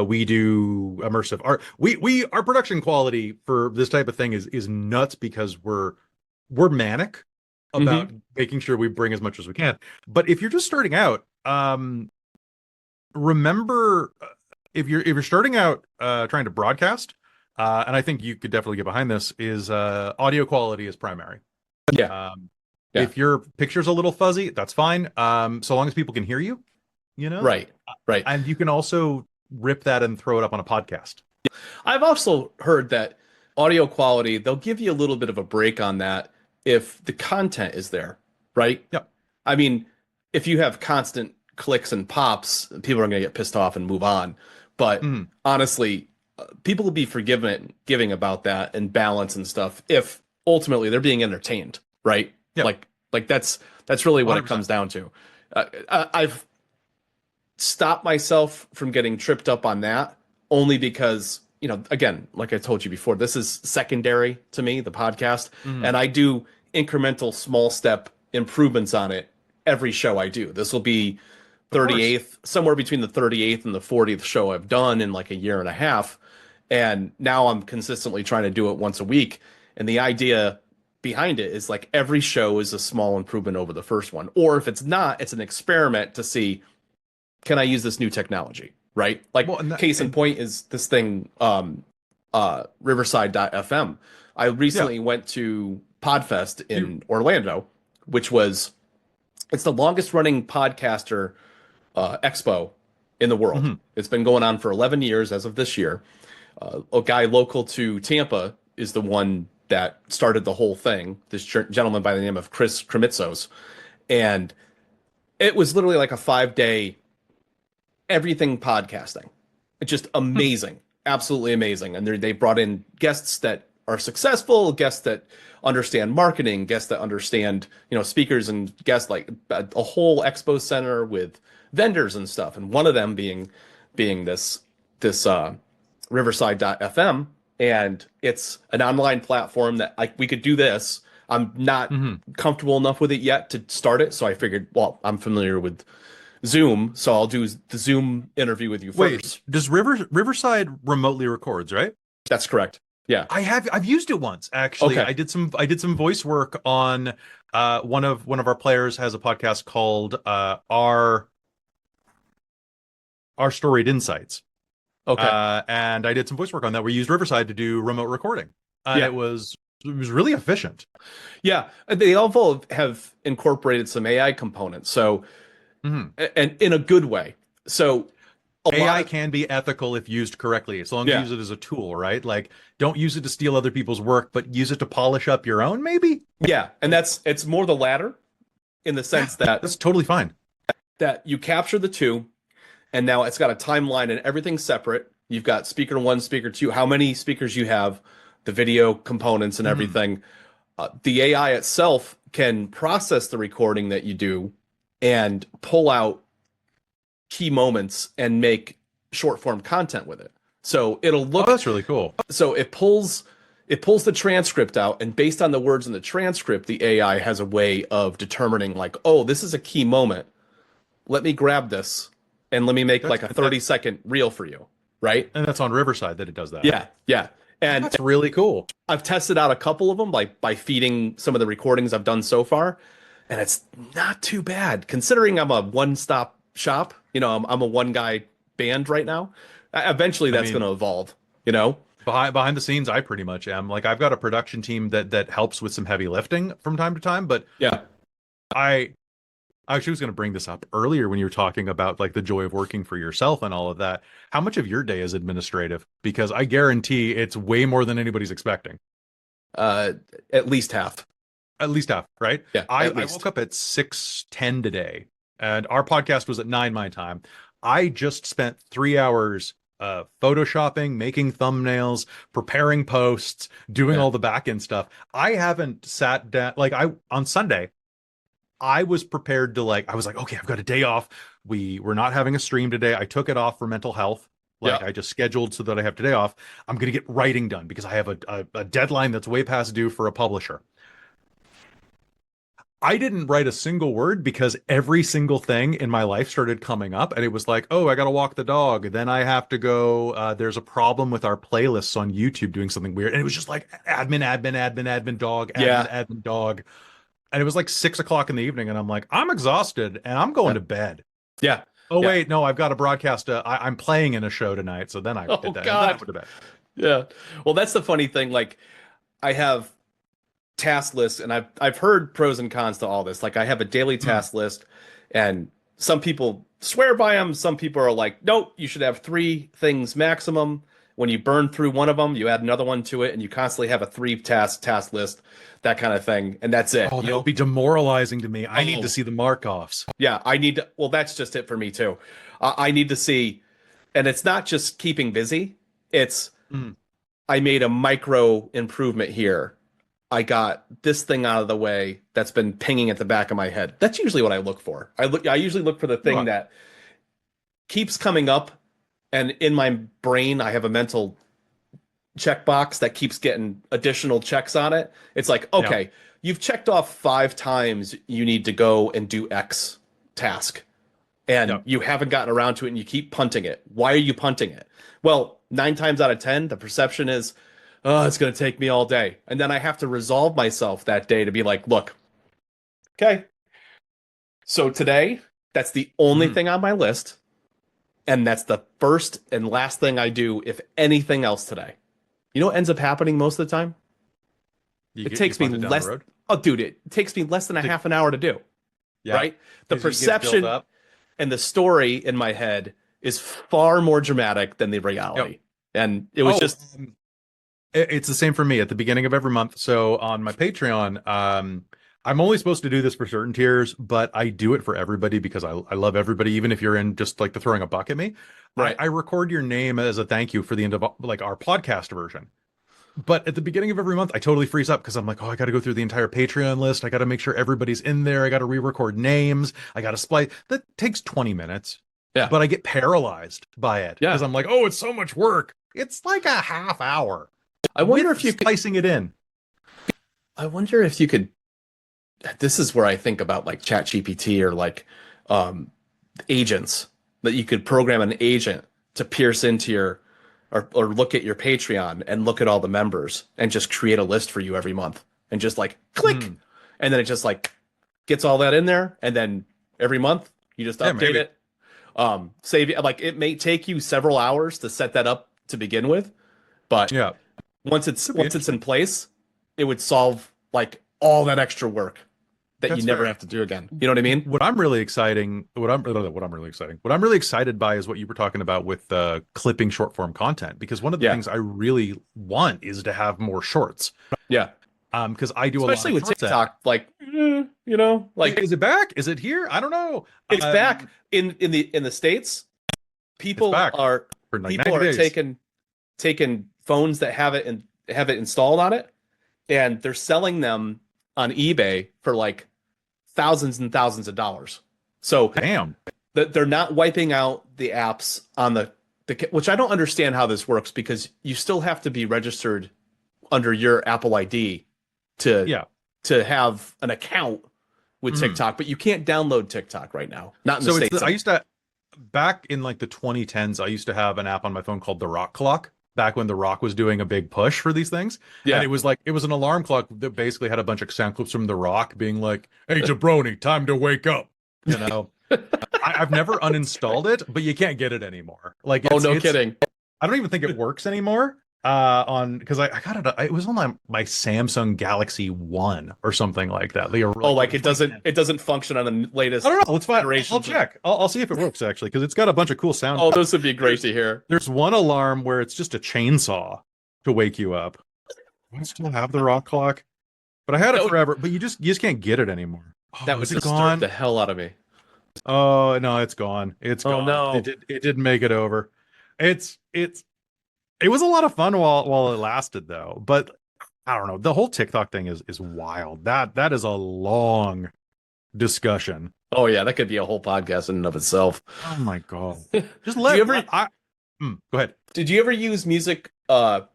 We do immersive art. We our production quality for this type of thing is nuts because we're manic about making sure we bring as much as we can. But if you're just starting out, remember if you're starting out trying to broadcast, and I think you could definitely get behind this, is audio quality is primary. Yeah. Yeah. If your picture's a little fuzzy, that's fine. So long as people can hear you, you know? Right. Right. And you can also rip that and throw it up on a podcast. I've also heard that audio quality, they'll give you a little bit of a break on that if the content is there, right? Yep. I mean, if you have constant clicks and pops, people are going to get pissed off and move on. But honestly, people will be giving about that and balance and stuff if ultimately they're being entertained, right? Yep. Like that's really what it 100%. comes down to. I've stopped myself from getting tripped up on that only because, again, like I told you before, this is secondary to me, the podcast, and I do incremental small step improvements on it every show I do. This will be 38th, somewhere between the 38th and the 40th show I've done in like a year and a half. And now I'm consistently trying to do it once a week. And the idea behind it is like every show is a small improvement over the first one. Or if it's not, it's an experiment to see, can I use this new technology? Right? Like case in point is this thing, Riverside.fm. I recently went to Podfest in Orlando, which it's the longest running podcaster expo in the world. It's been going on for 11 years as of this year. A guy local to Tampa is the one that started the whole thing, this gentleman by the name of Chris Kremitzos. And it was literally like a 5-day everything podcasting. It's just amazing, absolutely amazing. And they brought in guests that are successful, guests that understand marketing, guests that understand, speakers and guests, like a whole expo center with vendors and stuff. And one of them being this Riverside.fm, and it's an online platform that we could do this. I'm not comfortable enough with it yet to start it, so I figured, well, I'm familiar with Zoom, so I'll do the Zoom interview with you first. Wait, does Riverside remotely records, right? That's correct. Yeah. I've used it once, actually. Okay. I did some voice work on one of our players has a podcast called our Storied Insights. Okay. And I did some voice work on that. We used Riverside to do remote recording. And it was really efficient. Yeah. They all have incorporated some AI components. So, and in a good way. So AI can be ethical if used correctly, as long as you use it as a tool, right? Like, don't use it to steal other people's work, but use it to polish up your own, maybe? Yeah, and it's more the latter in the sense that That's totally fine. you capture the two, and now it's got a timeline and everything's separate. You've got speaker one, speaker two, how many speakers you have, the video components and everything. The AI itself can process the recording that you do and pull out key moments and make short form content with it. So it'll look. Oh, that's really cool. So it pulls the transcript out, and based on the words in the transcript, the AI has a way of determining like, oh, this is a key moment. Let me grab this and let me make like a 30-second reel for you, right? And that's on Riverside that it does that. Yeah, yeah. And that's really cool. I've tested out a couple of them, like by feeding some of the recordings I've done so far, and it's not too bad considering I'm a one-stop shop. You know, I'm a one-guy band right now. Eventually, that's going to evolve. You know, behind the scenes, I pretty much am. Like, I've got a production team that helps with some heavy lifting from time to time. But yeah, I actually was going to bring this up earlier when you were talking about like the joy of working for yourself and all of that. How much of your day is administrative? Because I guarantee it's way more than anybody's expecting. At least half. At least half, right? Yeah. I woke up at 6:10 today, and our podcast was at 9 my time. I just spent 3 hours photoshopping, making thumbnails, preparing posts, doing all the back end stuff. I haven't sat down on Sunday. I was prepared to I was like, okay, I've got a day off. We're not having a stream today. I took it off for mental health. I just scheduled so that I have today off. I'm going to get writing done because I have a deadline that's way past due for a publisher. I didn't write a single word because every single thing in my life started coming up, and it was like, oh, I got to walk the dog. Then I have to go. There's a problem with our playlists on YouTube doing something weird. And it was just like admin, dog, admin, dog. And it was like 6 o'clock in the evening, and I'm like, I'm exhausted, and I'm going to bed. Yeah. Oh, wait, no, I've got a broadcast. I'm playing in a show tonight, so then I did that. God. And then I went to bed. Yeah. Well, that's the funny thing. Like, I have task lists, and I've heard pros and cons to all this. Like, I have a daily task list, and some people swear by them. Some people are like, nope, you should have 3 things maximum. When you burn through one of them, you add another one to it, and you constantly have a 3 task list, that kind of thing, and that's it. Oh, that would be demoralizing to me. I need to see the mark-offs. Yeah, I need to. Well, that's just it for me too. I need to see, and it's not just keeping busy. It's I made a micro improvement here. I got this thing out of the way that's been pinging at the back of my head. That's usually what I look for. I usually look for the thing that keeps coming up. And in my brain, I have a mental checkbox that keeps getting additional checks on it. It's like, okay, you've checked off 5 times you need to go and do X task. And you haven't gotten around to it, and you keep punting it. Why are you punting it? Well, 9 times out of 10, the perception is, oh, it's going to take me all day. And then I have to resolve myself that day to be like, look, okay, so today, that's the only thing on my list. And that's the first and last thing I do, if anything else today. You know what ends up happening most of the time? It takes me less. Oh, dude, it takes me less than a half an hour to do. Yeah. Right? The perception and the story in my head is far more dramatic than the reality. And it was just. It's the same for me at the beginning of every month. So on my Patreon, I'm only supposed to do this for certain tiers, but I do it for everybody because I love everybody, even if you're in just like the throwing a buck at me. Right. I record your name as a thank you for the end of like our podcast version. But at the beginning of every month, I totally freeze up because I'm like, oh, I got to go through the entire Patreon list. I got to make sure everybody's in there. I got to re-record names. I got to splice. That takes 20 minutes. Yeah. But I get paralyzed by it because I'm like, oh, it's so much work. It's like a half hour. I wonder if you splicing it in. I wonder if you could. This is where I think about like ChatGPT or like agents, that you could program an agent to pierce into your or look at your Patreon and look at all the members and just create a list for you every month and just like click. And then it just like gets all that in there. And then every month you just update it. Save it. Like, it may take you several hours to set that up to begin with, but once it's in place, it would solve like all that extra work. that That's you never fair. have to do again. You know what I mean? What I'm really excited by is what you were talking about with clipping short form content, because one of the Yeah. things I really want is to have more shorts. Yeah. Because I do Especially a lot with of content. TikTok, like, you know, like Is it back? Is it here? I don't know. it's back in the States. It's back for like 90 People are days. taking phones that have it and have it installed on it, and they're selling them on eBay for like thousands and thousands of dollars. So Damn. they're not wiping out the apps on the which I don't understand how this works, because you still have to be registered under your Apple ID Yeah. to have an account with Mhm. TikTok, but you can't download TikTok right now. Not in the States. I used to, back in like the 2010s, I used to have an app on my phone called the Rock Clock, back when the Rock was doing a big push for these things. Yeah. And it was an alarm clock that basically had a bunch of sound clips from the Rock being like, "Hey jabroni, time to wake up." You know. I've never uninstalled it, but you can't get it anymore. Like, Oh, no kidding. I don't even think it works anymore. Because I got it. It was on my Samsung Galaxy One or something like that. Like it doesn't function on the latest. I don't know. Let's find. iterations I'll of- check. I'll see if it works actually, because it's got a bunch of cool sound. Oh, this would be great to hear. There's one alarm where it's just a chainsaw to wake you up. I still have the Rock Clock, but I had it forever. But you just can't get it anymore. That was is it disturb gone? the hell out of me. Oh no, it's gone. It's Oh, gone. no. It didn't make it over. It was a lot of fun while it lasted though. But I don't know. The whole TikTok thing is wild. That is a long discussion. Oh yeah, that could be a whole podcast in and of itself. Oh my god. Just Do let you ever- go ahead. Did you ever use music to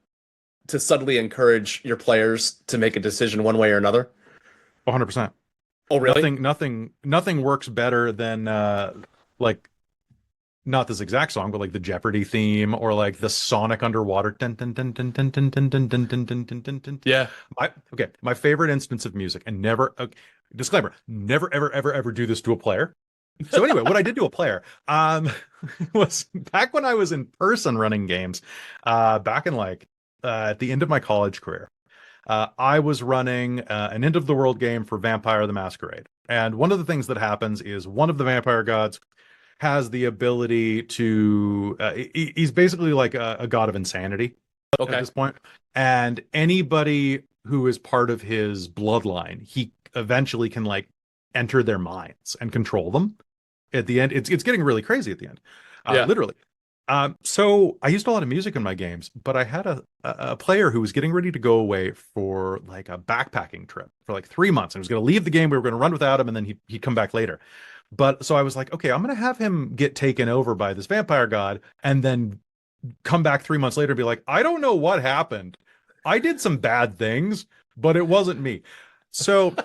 subtly encourage your players to make a decision one way or another? 100%. Oh really? Nothing works better than like, not this exact song, but like the Jeopardy theme, or like the Sonic underwater. Dun, dun, dun, dun, dun, dun, dun, dun, dun, dun, dun, dun, dun. Yeah. My favorite instance of music, and never, disclaimer, never ever do this to a player. So anyway, what I did to a player was back when I was in person running games, back in like at the end of my college career. I was running an end of the world game for Vampire the Masquerade. And one of the things that happens is one of the vampire gods has the ability to, he's basically like a god of insanity at this point. And anybody who is part of his bloodline, he eventually can like enter their minds and control them. At the end, it's getting really crazy at the end, literally. So I used a lot of music in my games, but I had a player who was getting ready to go away for like a backpacking trip for like 3 months. And he was going to leave the game. We were going to run without him, and then he'd come back later. But so I was like, okay, I'm going to have him get taken over by this vampire god, and then come back 3 months later and be like, I don't know what happened. I did some bad things, but it wasn't me. So,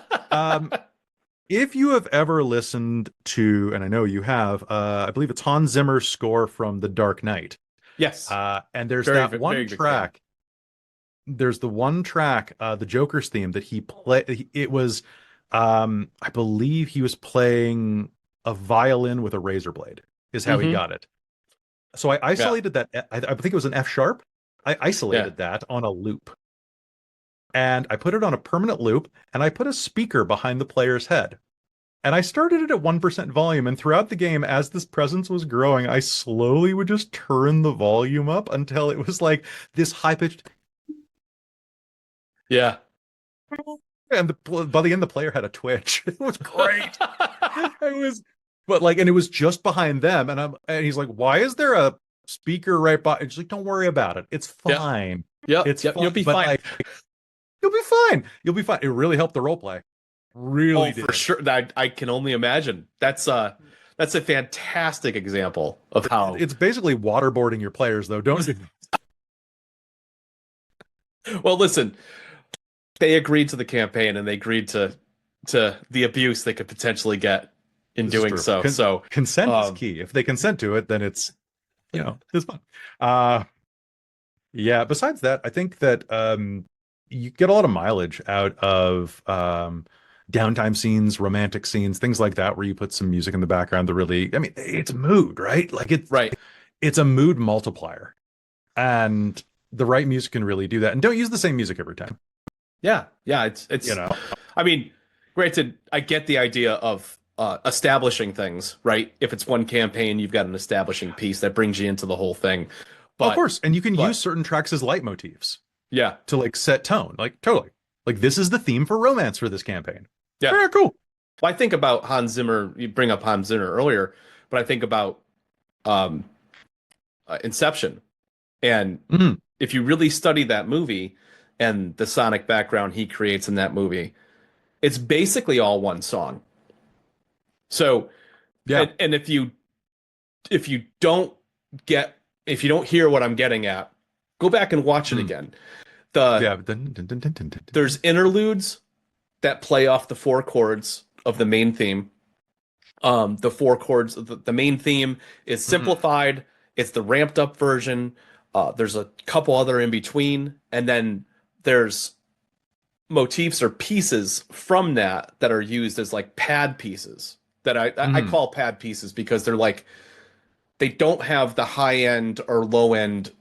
if you have ever listened to, and I know you have, I believe it's Hans Zimmer's score from The Dark Knight. Yes. And there's Very that one big fan. track. There's the one track, the Joker's theme that he played. It was, I believe he was playing a violin with a razor blade, is how he got it. So I isolated that. I think it was an F sharp. I isolated that on a loop. And I put it on a permanent loop, and I put a speaker behind the player's head. And I started it at 1% volume, and throughout the game, as this presence was growing, I slowly would just turn the volume up until it was like this high-pitched. Yeah. And by the end, the player had a twitch. It was great. And it was just behind them, and he's like, "Why is there a speaker right by?" And she's like, "Don't worry about it. It's fine. Yeah. It's fine. You'll be fine. Like, you'll be fine. You'll be fine." It really helped the role play. Really did. For sure. I can only imagine. That's a fantastic example of how It's basically waterboarding your players, though. Don't. Well, listen, they agreed to the campaign, and they agreed to the abuse they could potentially get in This is doing true. so. So Consent is key. If they consent to it, then it's fun. Yeah. Besides that, I think that you get a lot of mileage out of downtime scenes, romantic scenes, things like that, where you put some music in the background to really, I mean, it's mood, right? Like it's a mood multiplier, and the right music can really do that. And don't use the same music every time. yeah, it's I mean, Granted, I get the idea of establishing things, right? If it's one campaign, you've got an establishing piece that brings you into the whole thing. Of But course, and you can use but certain tracks as leitmotifs yeah, to like set tone. Like totally. Like this is the theme for romance for this campaign. yeah. Very cool. Well, I think about Hans Zimmer. You bring up Hans Zimmer earlier, but I think about um, Inception. And Mhm. if you really study that movie and the sonic background he creates in that movie, it's basically all one song. So, Yeah. and if you don't get if you don't hear what I'm getting at, go back and watch it Mm. again. The Yeah. Dun, dun, dun, dun, dun, dun, dun. There's interludes that play off the four chords of the main theme. The four chords, the main theme is Mhm. simplified. It's the ramped up version. There's a couple other in between, and then there's motifs or pieces from that are used as like pad pieces that I Mhm. call pad pieces because they're like they don't have the high end or low end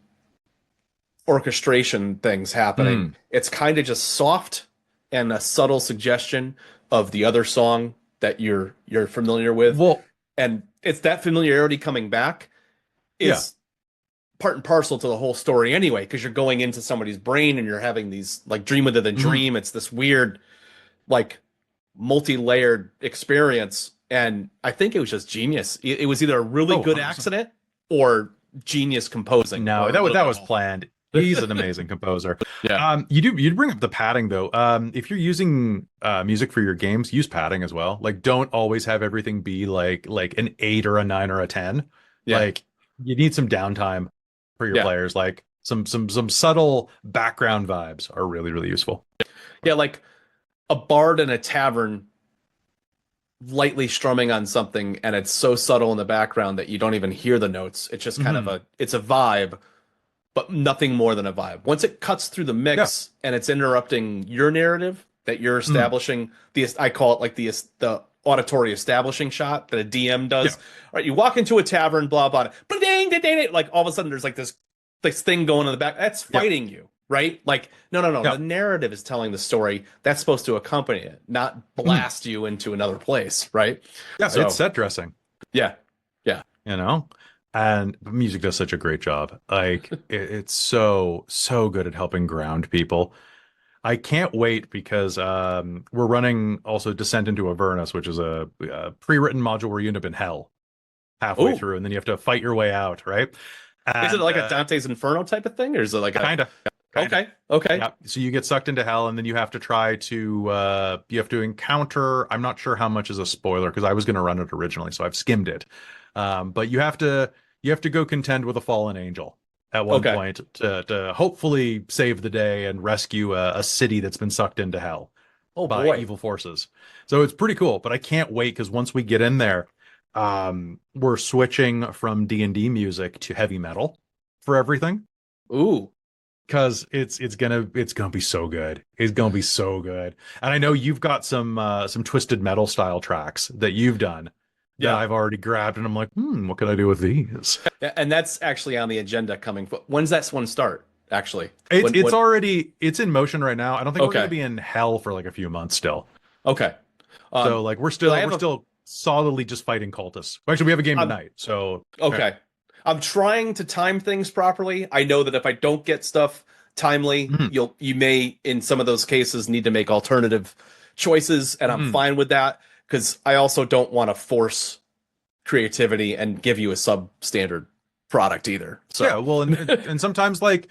orchestration things happening. Mm. It's kind of just soft and a subtle suggestion of the other song that you're familiar with. Well, And it's that familiarity coming back yeah. is part and parcel to the whole story anyway, because you're going into somebody's brain and you're having these like dream within a Mhm. dream. It's this weird, like multi-layered experience. And I think it was just genius. It was either a really Oh, good 100%. accident or genius composing No, or a little that bit of was all. planned. He's an amazing composer. Yeah. You bring up the padding though. If you're using music for your games, use padding as well. Like, don't always have everything be like an 8 or a 9 or a 10. Yeah. Like, you need some downtime for your Yeah. players. Like some subtle background vibes are really really useful. Yeah. Like a bard in a tavern lightly strumming on something and it's so subtle in the background that you don't even hear the notes. It's just kind of Mhm. it's a vibe, but nothing more than a vibe. Once it cuts through the Yeah. mix and it's interrupting your narrative that you're Mm. establishing, I call it like the auditory establishing shot that a DM Yeah. does. All right, you walk into a tavern, blah blah, blah ding, ding, ding, like all of a sudden there's like this thing going in the back. That's Yeah. fighting you, right? Like no. Yeah. The narrative is telling the story. That's supposed to accompany it, not Mhm. blast you into another place, right? Yeah, it's So set dressing. yeah, yeah, You know, and music does such a great job. Like it's so good at helping ground people. I can't wait because we're running also Descent into Avernus, which is a pre-written module where you end up in hell halfway oh, through and then you have to fight your way out, right? is it And like a Dante's Inferno type of thing, or is it like a kind of okay, yeah, so you get sucked into hell and then you have to try to you have to encounter, I'm not sure how much is a spoiler because I was going to run it originally, so I've skimmed it. But you have to go contend with a fallen angel at one okay, point to hopefully save the day and rescue a city that's been sucked into hell oh by boy, evil forces. So it's pretty cool, but I can't wait because once we get in there, we're switching from D&D music to heavy metal for everything ooh, because it's gonna be so good. It's gonna be so good. And I know you've got some twisted metal style tracks that you've done that yeah. I've already grabbed, and I'm like, what can I do with these? Yeah, and that's actually on the agenda coming. When's that one start? Actually, It's when it's already it's in motion right now. I don't think we're gonna okay, be in hell for like a few months still. okay. So like we're 'Cause I still have we're a still solidly just fighting cultists. Actually, we have a game I'm tonight. So yeah. okay. I'm trying to time things properly. I know that if I don't get stuff timely, Mhm. you may in some of those cases need to make alternative choices, and I'm Mhm. fine with that because I also don't want to force creativity and give you a substandard product either. Yeah, So well, and sometimes like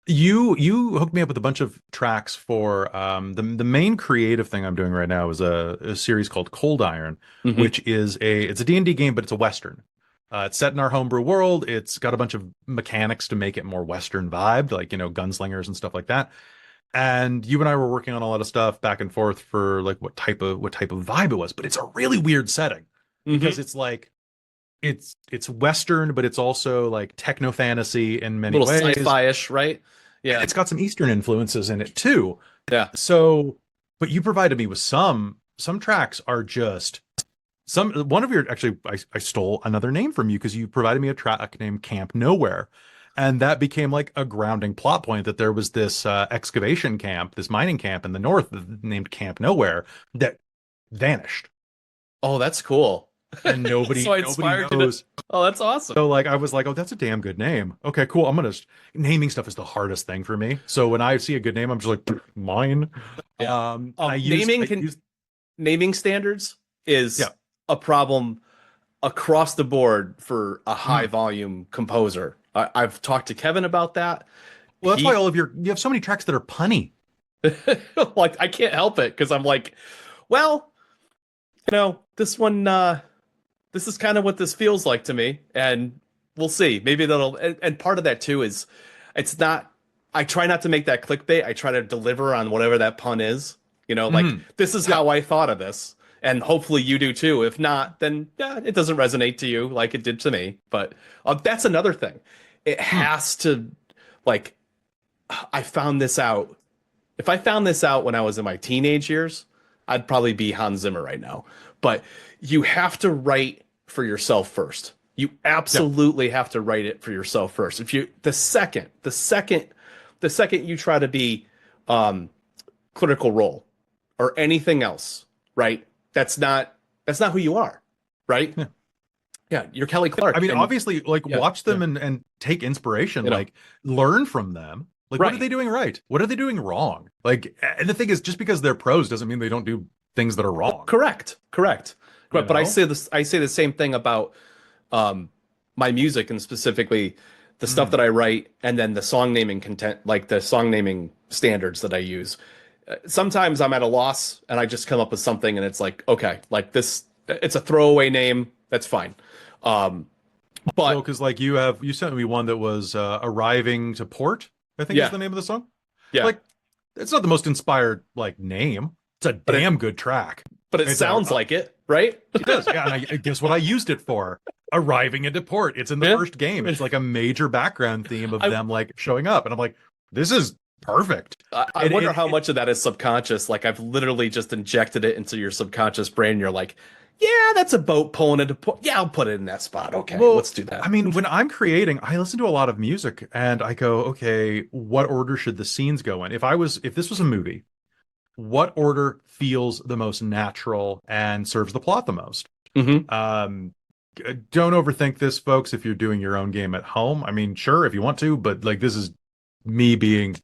you hooked me up with a bunch of tracks for the main creative thing I'm doing right now is a series called Cold Iron, mhm. which is it's a D&D game, but it's a Western. It's set in our homebrew world. It's got a bunch of mechanics to make it more Western vibed, like gunslingers and stuff like that. And you and I were working on a lot of stuff back and forth for like what type of vibe it was, but it's a really weird setting because Mhm. it's like it's Western, but it's also like techno fantasy in A many little ways. sci-fi-ish, right? And Yeah. it's got some Eastern influences in it too. Yeah. So, but you provided me with some tracks are just some one of your actually I stole another name from you because you provided me a track named Camp Nowhere. And that became like a grounding plot point that there was this excavation camp, this mining camp in the north named Camp Nowhere that vanished, Oh, that's cool. and So I nobody inspired you to. knows. Oh, that's awesome. So like I was like, oh, that's a damn good name. Okay, cool. Naming stuff is the hardest thing for me. So when I see a good name, I'm just like mine. Yeah. I Naming I used naming standards yeah. is a problem across the board for a high Mhm. volume composer. I've talked to Kevin about that. Well, that's why He you have so many tracks that are punny. like I can't help it because I'm like, well, this one this is kind of what this feels like to me, and we'll see. Maybe that'll and part of that too is it's not I try not to make that clickbait. I try to deliver on whatever that pun is. Like Mhm. this is Yeah. how I thought of this. And hopefully you do too. If not, then yeah, it doesn't resonate to you like it did to me. But that's another thing. It Hmm. has to like I found this out. If I found this out when I was in my teenage years, I'd probably be Hans Zimmer right now. But you have to write for yourself first. You Yeah. absolutely have to write it for yourself first. If you the second you try to be um critical role or anything else, right? That's not who you are, right? Yeah. Yeah, you're Kelly I Clark mean, and obviously, like yeah, watch yeah, them and take inspiration, you know, like learn from them. Like, what are right. they doing right? What are they doing wrong? Like, and the thing is, just because they're pros doesn't mean they don't do things that are wrong. Correct. Correct. You Correct. But know? I say the same thing about um my music and specifically the stuff Mm. that I write and then the song naming content, like the song naming standards that I use. Sometimes I'm at a loss and I just come up with something and it's like, okay, like this, it's a throwaway name. That's fine. Um, Well, but because like you sent me one that was arriving to port, I think is yeah, the name of the song. yeah, Like, it's not the most inspired like name. It's a but damn good track. it It's a sounds like it, right? It does, yeah. And I guess what I used it for? Arriving into port. It's in the Yeah. first game. It's like a major background theme of I, them like showing up, and I'm like, this is perfect. I wonder how much of that is subconscious. Like I've literally just injected it into your subconscious brain. You're like, yeah, that's a boat pulling into port. Yeah, I'll put it in that spot. Okay, Well, let's do I that. mean, when I'm creating, I listen to a lot of music, and I go, okay, what order should the scenes go in? If this was a movie, what order feels the most natural and serves the plot the most? Hmm. Um, don't overthink this, folks. If you're doing your own game at home, I mean, sure, if you want to, but like this is me being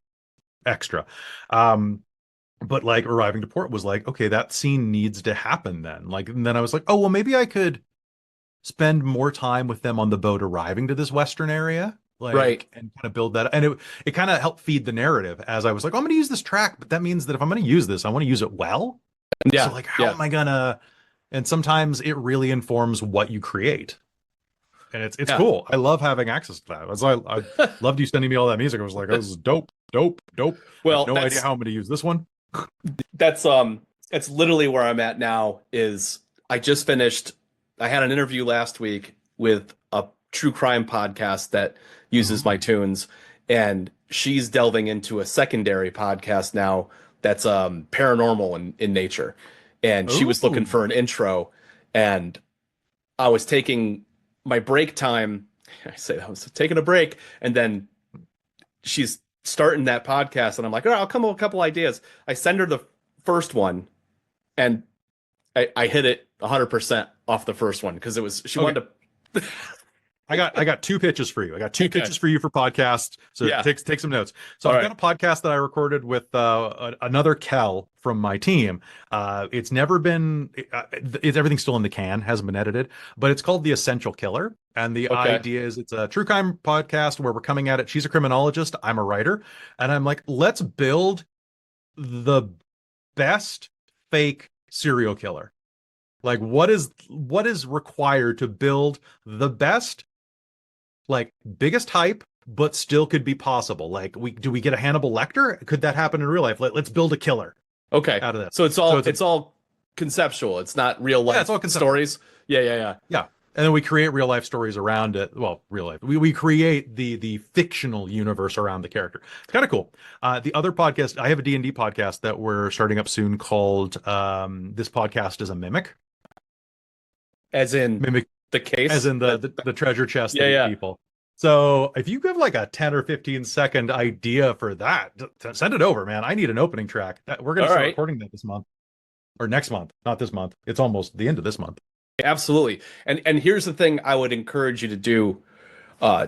extra. Um, but like arriving to port was like, okay, that scene needs to happen then. Like, and then I was like, oh, well, maybe I could spend more time with them on the boat arriving to this western area, Right. like, and kind of build that. And it kind of helped feed the narrative as I was like, oh, I'm going to use this track, but that means that if I'm going to use this, I want to use it well. So Yeah. like, how Yeah. am I gonna? And sometimes it really informs what you create, and it's Yeah. cool. I love having access to that. That's why I loved you sending me all that music. I was like, oh, this is dope, dope, dope. I have Well, no idea how I'm going to use this one. that's literally where I'm at now is I just finished I had an interview last week with a true crime podcast that uses my Ooh. tunes and she's delving into a secondary podcast now that's paranormal in nature. And she was looking Ooh. for an intro and I was taking my break time. I say I was taking a break and then she's starting that podcast and I'm like, all right, I'll come up with a couple ideas. I send her the first one and I hit it 100% off the first one because it was she Okay. wanted to. I got two pitches for you. I got two Okay. pitches for you for podcasts. So Yeah. take some notes. So All I've right. got a podcast that I recorded with another Kel from my team. It's never been it's everything's still in the can, hasn't been edited, but it's called The Essential Killer. And the Okay. idea is it's a true crime podcast where we're coming at it. She's a criminologist, I'm a writer, and I'm like, let's build the best fake serial killer. Like what is required to build the best, like biggest hype, but still could be possible. Like we get a Hannibal Lecter? Could that happen in real life? Let's build a killer Okay. out of this. So it's So all it's conceptual. It's not real yeah, it's life all conceptual. stories. Yeah, yeah, yeah. Yeah. And then we create real life stories around it. Well, real life. We create the fictional universe around the character. It's kind of cool. The other podcast, I have a D&D podcast that we're starting up soon called This Podcast is a Mimic. As in Mimic the case as in that the treasure chest yeah, that eat yeah. people. So if you have like a 10 or 15-second idea for that, send it over, man. I need an opening track. We're going All to start right. recording that this month. or next month, not this month. It's almost the end of this month. Absolutely. And here's the thing I would encourage you to do. Uh,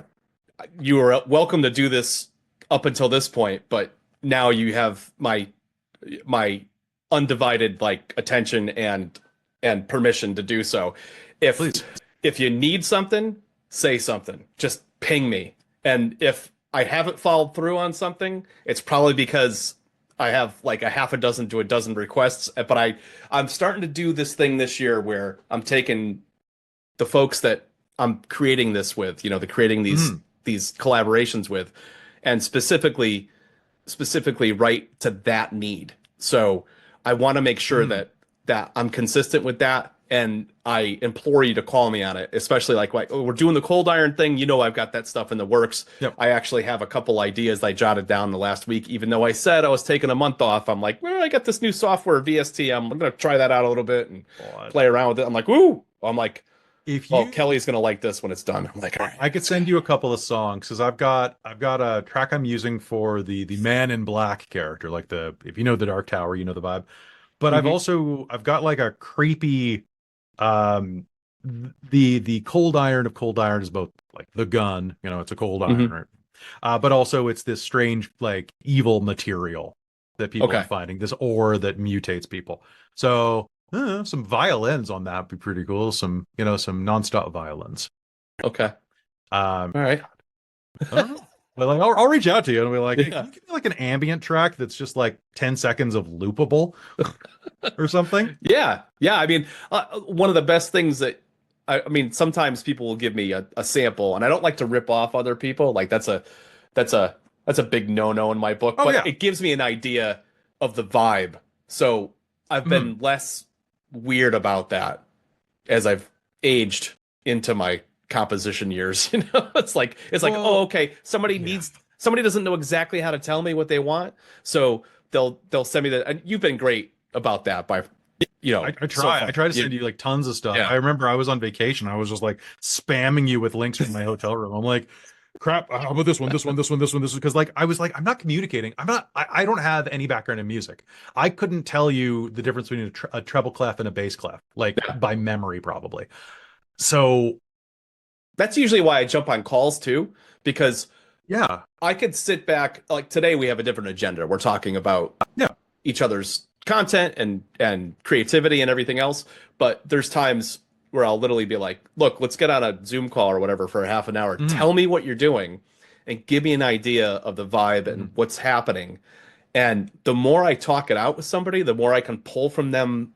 you are welcome to do this up until this point, but now you have my undivided like attention and permission to do so. If Please. if you need something, say something. Just ping me. And if I haven't followed through on something, it's probably because I have like a half a dozen to a dozen requests. But I'm starting to do this thing this year where I'm taking the folks that I'm creating this with, the creating these collaborations with, and specifically right to that need. So I want to make sure that I'm consistent with that, and I implore you to call me on it, especially like we're doing the cold iron thing. I've got that stuff in the works. Yep. I actually have a couple ideas I jotted down the last week, even though I said I was taking a month off. I'm like, well, I got this new software, VST. I'm going to try that out a little bit and play around with it. I'm like, woo! I'm like, Kelly's gonna like this when it's done. I'm like, all right. I could send you a couple of songs because I've got a track I'm using for the Man in Black character, like if you know the Dark Tower, you know the vibe. But I've got like a creepy the cold iron of cold iron is both like the gun, it's a cold iron, right? But also it's this strange like evil material that people are finding, this ore that mutates people. So some violins on that would be pretty cool. Some nonstop violins. Okay. All right. Well, like I'll reach out to you and be like, hey, can you give me like an ambient track that's just like 10 seconds of loopable or something? Yeah. I mean, one of the best things that I mean, sometimes people will give me a sample, and I don't like to rip off other people. Like that's a big no-no in my book. But it gives me an idea of the vibe. So I've been less weird about that as I've aged into my composition years. It's like, oh, okay, somebody doesn't know exactly how to tell me what they want, so they'll send me that. And you've been great about that by I try to send you like tons of stuff. I remember I was on vacation, I was just like spamming you with links from my hotel room. I'm like, crap, how about this one, because like I was like, I'm not communicating. I don't have any background in music. I couldn't tell you the difference between a treble clef and a bass clef, like by memory probably. So that's usually why I jump on calls too, because I could sit back. Like today we have a different agenda. We're talking about each other's content and creativity and everything else. But there's times where I'll literally be like, look, let's get on a Zoom call or whatever for a half an hour. Tell me what you're doing and give me an idea of the vibe and what's happening. And the more I talk it out with somebody, the more I can pull from them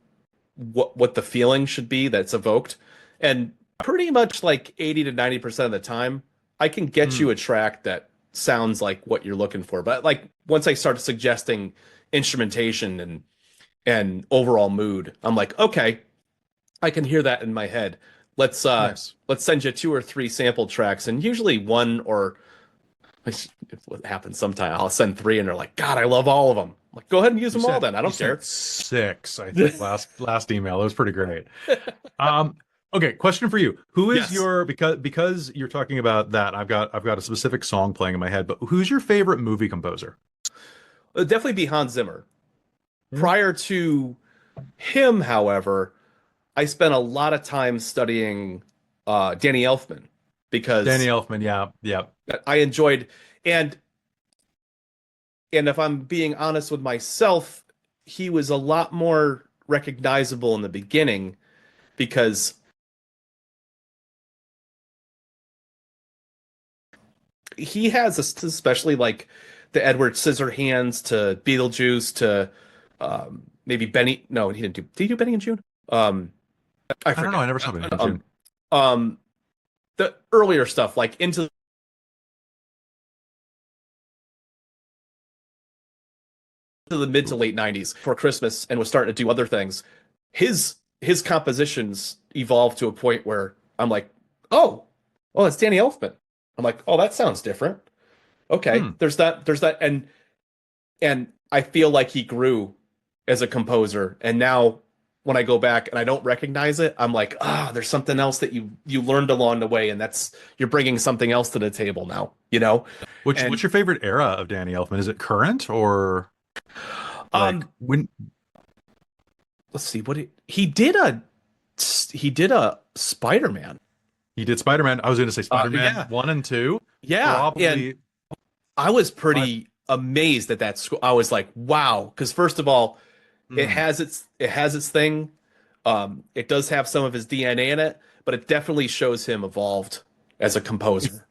what the feeling should be that's evoked. And pretty much like 80 to 90% of the time, I can get you a track that sounds like what you're looking for. But like once I start suggesting instrumentation and overall mood, I'm like, okay, I can hear that in my head. Let's send you 2 or 3 sample tracks, and usually one or what happens sometimes I'll send 3 and they're like, God, I love all of them. I'm like, go ahead and use them all then. I don't care. 6, I think last email. It was pretty great. Okay, question for you. Who is your because you're talking about that, I've got a specific song playing in my head, but who's your favorite movie composer? It'll definitely be Hans Zimmer. Prior to him, however, I spent a lot of time studying Danny Elfman because Danny Elfman, yeah. I enjoyed, and if I'm being honest with myself, he was a lot more recognizable in the beginning because he has especially like the Edward Scissorhands to Beetlejuice to maybe Benny. No, he didn't do. Did he do Benny and June? I don't know. I never saw Benny and June. The earlier stuff, like into the mid to late 90s for Christmas, and was starting to do other things. His compositions evolved to a point where I'm like, oh, it's Danny Elfman. I'm like, oh, that sounds different. Okay, there's that, and I feel like he grew as a composer, and now when I go back and I don't recognize it, I'm like, there's something else that you learned along the way, and you're bringing something else to the table now, What's your favorite era of Danny Elfman? Is it current or like when? let's see what he did a Spider-Man. He did Spider-Man. I was going to say Spider-Man Yeah, 1 and 2. yeah, and Probably. I was I, pretty amazed at that score. I was like, wow, because first of all, mm, it has its thing. It does have some of his DNA in it, but it definitely shows him evolved as a it, composer.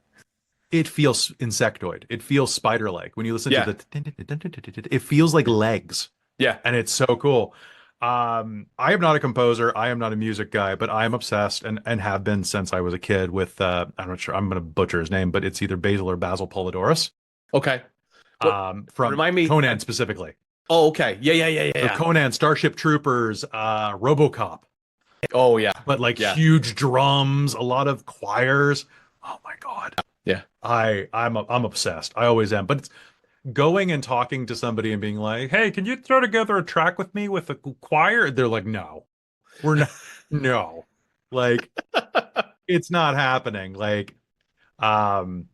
it feels insectoid. It feels spider-like. When you listen to Yeah, the it feels like legs. yeah. And it's so cool. I am not a composer. I am not a music guy, but I am obsessed and have been since I was a kid with I'm not sure, I'm going to butcher his name, but it's either Basil or Basil Polidorus, Okay. What from remind me? Conan specifically. Oh, okay. Yeah, yeah, yeah, yeah, So yeah. Conan, Starship Troopers, RoboCop, Oh, yeah, but like yeah, huge drums, a lot of choirs. Oh my God. yeah. I'm obsessed. I always am. But it's going and talking to somebody and being like, "Hey, can you throw together a track with me with a choir?" They're like, "No. We're not no." Like it's not happening. Like um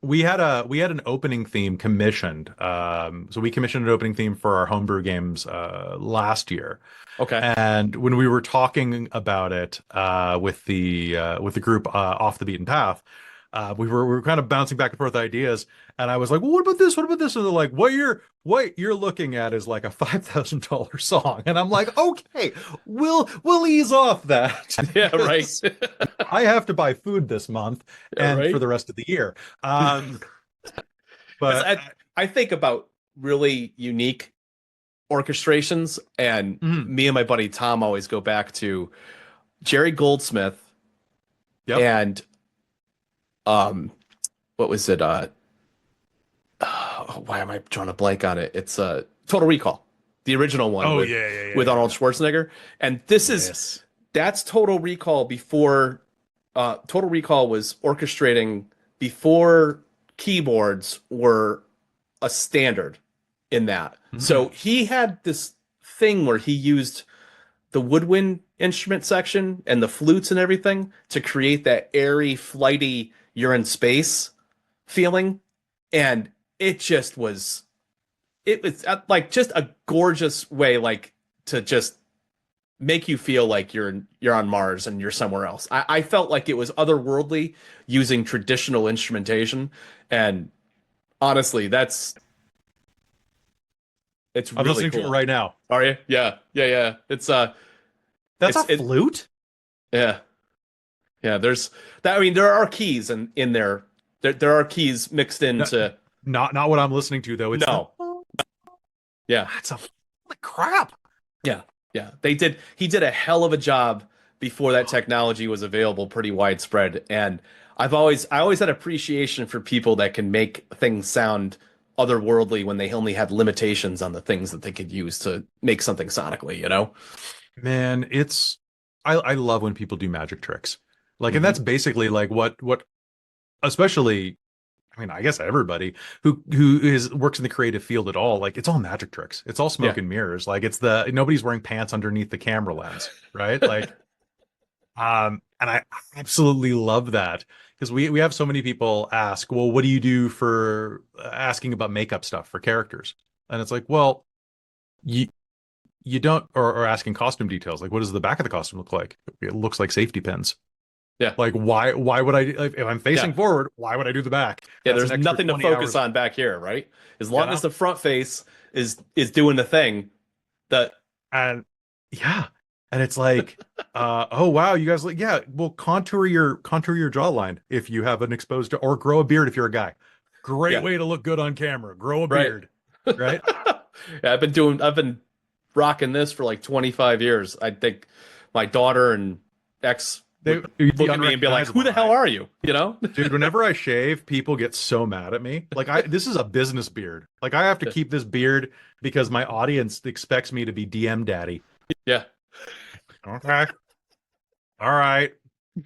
we had an opening theme commissioned. So we commissioned an opening theme for our homebrew games last year. Okay. And when we were talking about it with the group off the beaten path, we were kind of bouncing back and forth ideas, and I was like, "Well, what about this? What about this?" And they're like, "What you're looking at is like a $5,000 song," and I'm like, "Okay, we'll ease off that Yeah, right. because I have to buy food this month Yeah, and for right. the rest of the year." Um, 'Cause but I think about really unique orchestrations, and mm, me and my buddy Tom always go back to Jerry Goldsmith yep. and um what was it? Why am I drawing a blank on it? It's Total Recall, the original one Oh yeah, yeah, yeah, with yeah, Arnold yeah. Schwarzenegger, and this is Yes. that's Total Recall before Total Recall was orchestrating before keyboards were a standard in that. Mm, So he had this thing where he used the woodwind instrument section and the flutes and everything to create that airy, flighty, you're in space feeling. And it just was, it was like just a gorgeous way, like to just make you feel like you're on Mars and you're somewhere else. I felt like it was otherworldly using traditional instrumentation. And honestly, it's I'm really listening to it cool. right now. Are you? Yeah, yeah, yeah. That's a It flute? yeah, yeah. There's that. I mean, there are keys in there. There are keys mixed No, into. not what I'm listening to though. It's the No, yeah, that's a holy crap. yeah, yeah. They did. He did a hell of a job before that technology was available, pretty widespread. And I always had appreciation for people that can make things sound otherworldly when they only had limitations on the things that they could use to make something sonically. You know? Man, it's I love when people do magic tricks. Like, and Hmm. that's basically like what especially I mean, I guess everybody who is works in the creative field at all, like it's all magic tricks. It's all Yeah. smoke and mirrors. Like it's the nobody's wearing pants underneath the camera lens, right? Like and I absolutely love that because we have so many people ask, well, what do you do for asking about makeup stuff for characters? And it's like, well, you you don't or asking costume details. Like, what does the back of the costume look like? It looks like safety pins. Yeah. Like, why would I like, if I'm facing Yeah. forward, why would I do the back? Yeah, That's an there's extra nothing to 20 focus hours, on back here, right? As you long as know? the front face is doing the thing, that And yeah. And it's like, oh wow, you guys like, yeah, well, contour your jawline if you have an exposed or grow a beard if you're a guy. Great yeah, way to look good on camera. Grow a right. beard, right? Yeah, I've been rocking this for like 25 years. I think my daughter and ex would You'd be look at me and be like, "Who unrecognizable, the hell right? are you?" You know? Dude, whenever I shave, people get so mad at me. Like this is a business beard. Like I have to keep this beard because my audience expects me to be DM daddy. Yeah. Okay. All right.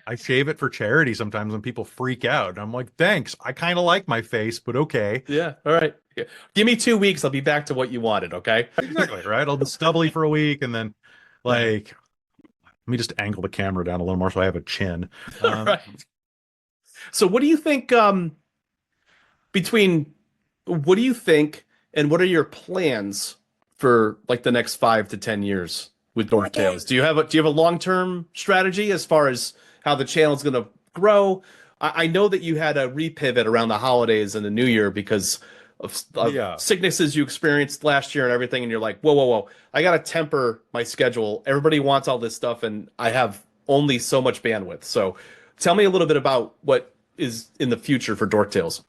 I shave it for charity sometimes when people freak out. And I'm like, thanks. I kind of like my face, but okay. Yeah. All right. Yeah. Give me 2 weeks, I'll be back to what you wanted, okay? Exactly, right? I'll be stubbly for a week and then like let me just angle the camera down a little more so I have a chin. Um, Right. So what do you think between what do you think and what are your plans for like the next 5 to 10 years? with Dork Tales? Do you have a long-term strategy as far as how the channel's going to grow? I know that you had a repivot around the holidays and the New Year because of Yeah. sicknesses you experienced last year and everything, and you're like, whoa, whoa, whoa! I got to temper my schedule. Everybody wants all this stuff, and I have only so much bandwidth. So, tell me a little bit about what is in the future for Dork Tales.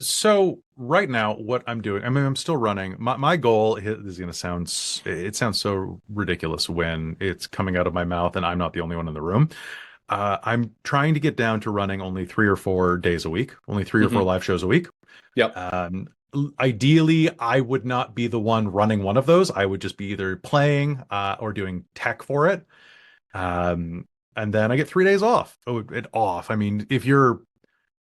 So right now, what I'm doing, I mean, I'm still running. My goal is going to it sounds so ridiculous when it's coming out of my mouth and I'm not the only one in the room. I'm trying to get down to running only 3 or 4 days a week, only 3 or 4 Hmm. live shows a week. Yep. Ideally, I would not be the one running one of those. I would just be either playing or doing tech for it. Um, and then I get 3 days off. Oh, off. I mean,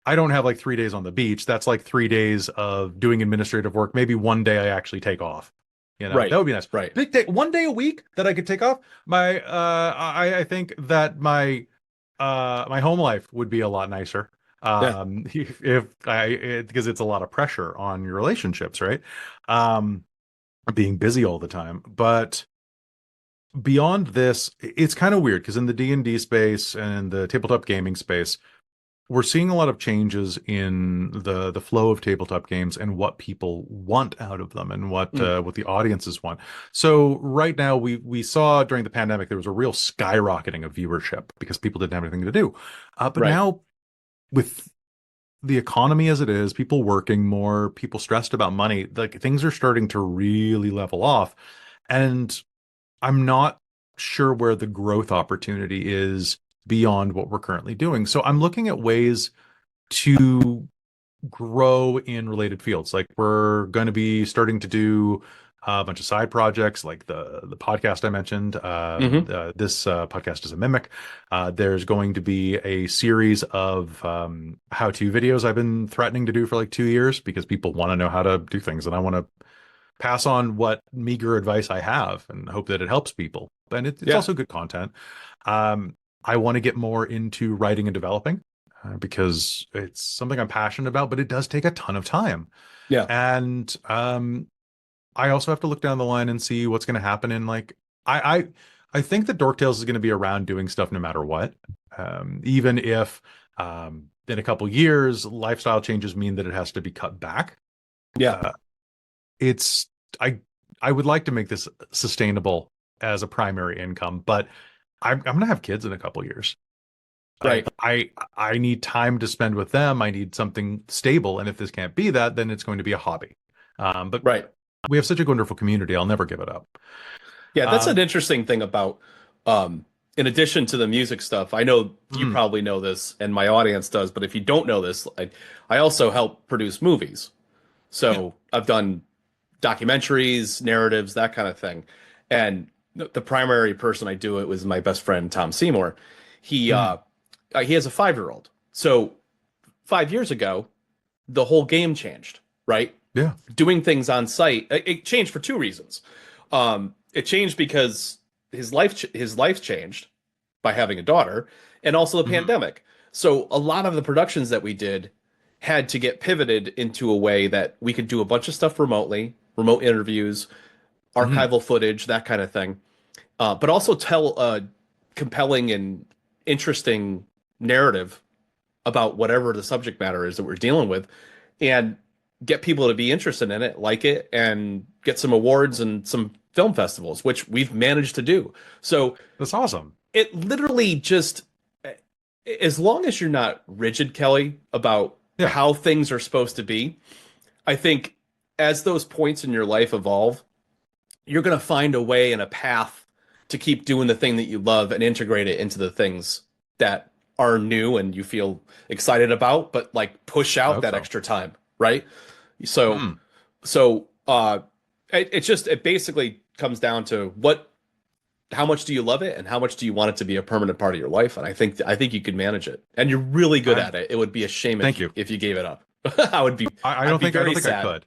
I don't have like 3 days on the beach. That's like 3 days of doing administrative work. Maybe one day I actually take off. That Right. would be nice. Right. Big day, one day a week that I could take off. I think that my home life would be a lot nicer. Yeah. Because it's a lot of pressure on your relationships, right? Um, being busy all the time. But beyond this, it's kind of weird because in the D&D space and the tabletop gaming space, we're seeing a lot of changes in the flow of tabletop games and what people want out of them and Mm. what the audiences want. So right now we saw during the pandemic there was a real skyrocketing of viewership because people didn't have anything to do. But Right. now with the economy as it is, people working more, people stressed about money, like things are starting to really level off. And I'm not sure where the growth opportunity is beyond what we're currently doing. So I'm looking at ways to grow in related fields. Like we're going to be starting to do a bunch of side projects, like the podcast I mentioned. Hmm. This podcast is a mimic. There's going to be a series of how-to videos I've been threatening to do for like 2 years because people want to know how to do things, and I want to pass on what meager advice I have and hope that it helps people. And it's Yeah. also good content. I want to get more into writing and developing because it's something I'm passionate about, but it does take a ton of time. Yeah. And I also have to look down the line and see what's going to happen in like I think that Dork Tales is going to be around doing stuff no matter what. Even if in a couple years lifestyle changes mean that it has to be cut back. Yeah. Uh, it's I I would like to make this sustainable as a primary income, but I'm gonna have kids in a couple years. Right. I need time to spend with them. I need something stable, and if this can't be that, then it's going to be a hobby. But Right. we have such a wonderful community. I'll never give it up. Yeah, that's an Um, interesting thing about in addition to the music stuff, I know you mm, probably know this and my audience does, but if you don't know this, I also help produce movies. yeah. So I've done documentaries, narratives, that kind of thing. And the primary person I do it was my best friend Tom Seymour. He Mm, uh he has a 5-year-old. So 5 years ago, the whole game changed, right? yeah. Doing things on site, it changed for two reasons. It changed because his life changed by having a daughter, and also the Mhm, pandemic. So a lot of the productions that we did had to get pivoted into a way that we could do a bunch of stuff remotely, remote interviews, mhm, archival footage, that kind of thing, but also tell a compelling and interesting narrative about whatever the subject matter is that we're dealing with, and get people to be interested in it, like it, and get some awards and some film festivals, which we've managed to do. So that's awesome. it literally just, as long as you're not rigid, Kelly, about Yeah. how things are supposed to be, I think as those points in your life evolve, you're going to find a way and a path to keep doing the thing that you love and integrate it into the things that are new and you feel excited about, but like push I out hope that so. extra time, right? So, Mm, it basically comes down to how much do you love it and how much do you want it to be a permanent part of your life? And I think you can manage it, and you're really good I at it. It would be a shame if thank you you. if you gave it up. I would be I I'd don't be think I very don't think I sad.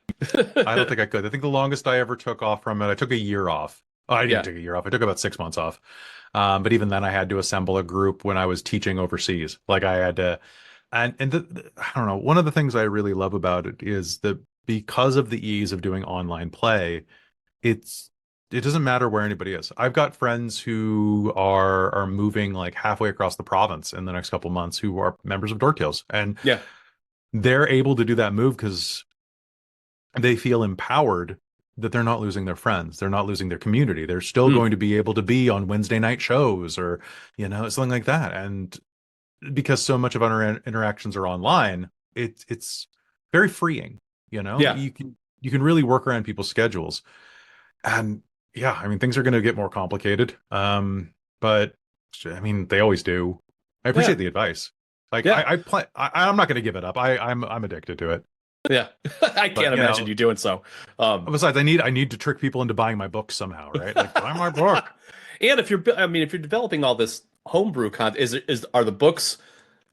could. I don't think I could. I think the longest I ever took off from it, I took a year off. Oh, I didn't Yeah. take a year off. I took about 6 months off. But even then, I had to assemble a group when I was teaching overseas. Like I had to, I don't know. One of the things I really love about it is that because of the ease of doing online play, it's it doesn't matter where anybody is. I've got friends who are moving like halfway across the province in the next couple months who are members of Dork Tales, and Yeah. they're able to do that move because they feel empowered that they're not losing their friends, they're not losing their community. They're still Mm. going to be able to be on Wednesday night shows or something like that. And because so much of our interactions are online, it's very freeing. Yeah. You can really work around people's schedules. And yeah, I mean, things are going to get more complicated. But I mean, they always do. I Yeah. appreciate the advice. Like Yeah. I'm not going to give it up. I'm addicted to it. Yeah. I But can't imagine you doing so. besides, I need to trick people into buying my book somehow, right? Like buy my book. And if you're developing all this homebrew content, are the books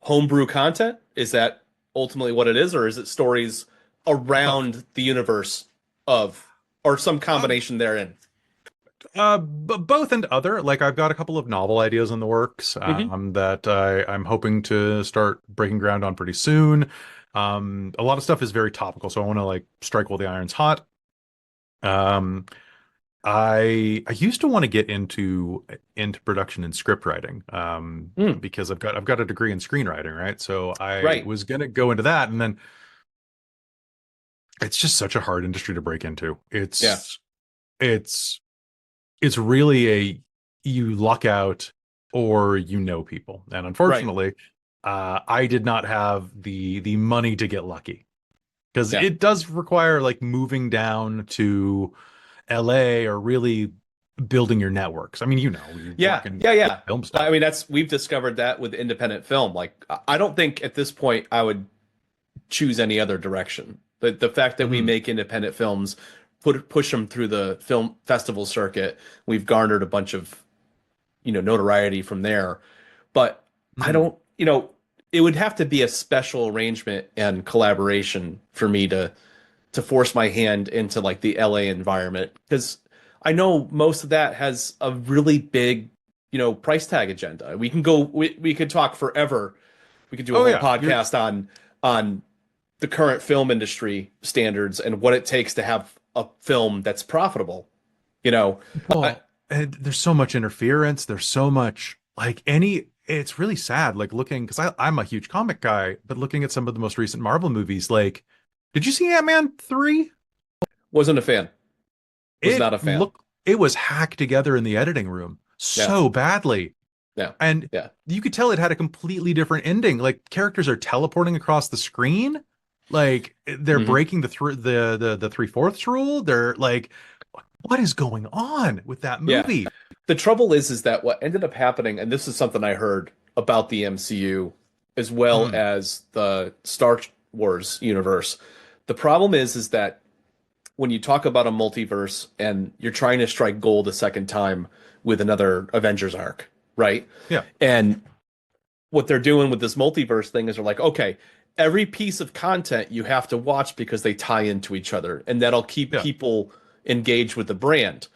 homebrew content? Is that ultimately what it is, or is it stories around the universe of, or some Um, combination therein? both and other. Like I've got a couple of novel ideas in the works Hmm. that I'm hoping to start breaking ground on pretty soon. A lot of stuff is very topical, so I want to like strike while the iron's hot. Um, I used to want to get into production and script writing, Mm, because I've got a degree in screenwriting, right? So I right. was gonna go into that, and then it's just such a hard industry to break into. Yeah. It's it's really a you luck out or people. And Right. unfortunately, I did not have the money to get lucky because Yeah. it does require like moving down to LA or really building your networks. I mean, you Yeah. work in Yeah. Yeah. film I stuff. mean, we've discovered that with independent film. Like, I don't think at this point I would choose any other direction. The fact that we Mhm. make independent films, push them through the film festival circuit, we've garnered a bunch of, notoriety from there. But I Mhm. don't, it would have to be a special arrangement and collaboration for me to force my hand into like the LA environment, because I know most of that has a really big, price tag agenda. We could talk forever. We could do a Oh whole yeah, you're podcast on the current film industry standards and what it takes to have a film that's profitable. You know, I, well, and there's so much interference. There's so much like it's really sad. Like looking because I'm a huge comic guy, but looking at some of the most recent Marvel movies, like, did you see Ant-Man 3? wasn't a fan. Was It not a fan. looked it was hacked together in the editing room Yeah, so badly. yeah, And yeah. you could tell it had a completely different ending. Like characters are teleporting across the screen. Like they're Hmm. breaking the three-fourths rule. They're like, what is going on with that Yeah. movie? The trouble is that what ended up happening, and this is something I heard about the MCU as well Hmm. as the Star Wars universe. The problem is that when you talk about a multiverse and you're trying to strike gold a second time with another Avengers arc, right? Yeah, And what they're doing with this multiverse thing is they're like, okay, every piece of content you have to watch because they tie into each other, and that'll keep yeah. people engaged with the brand.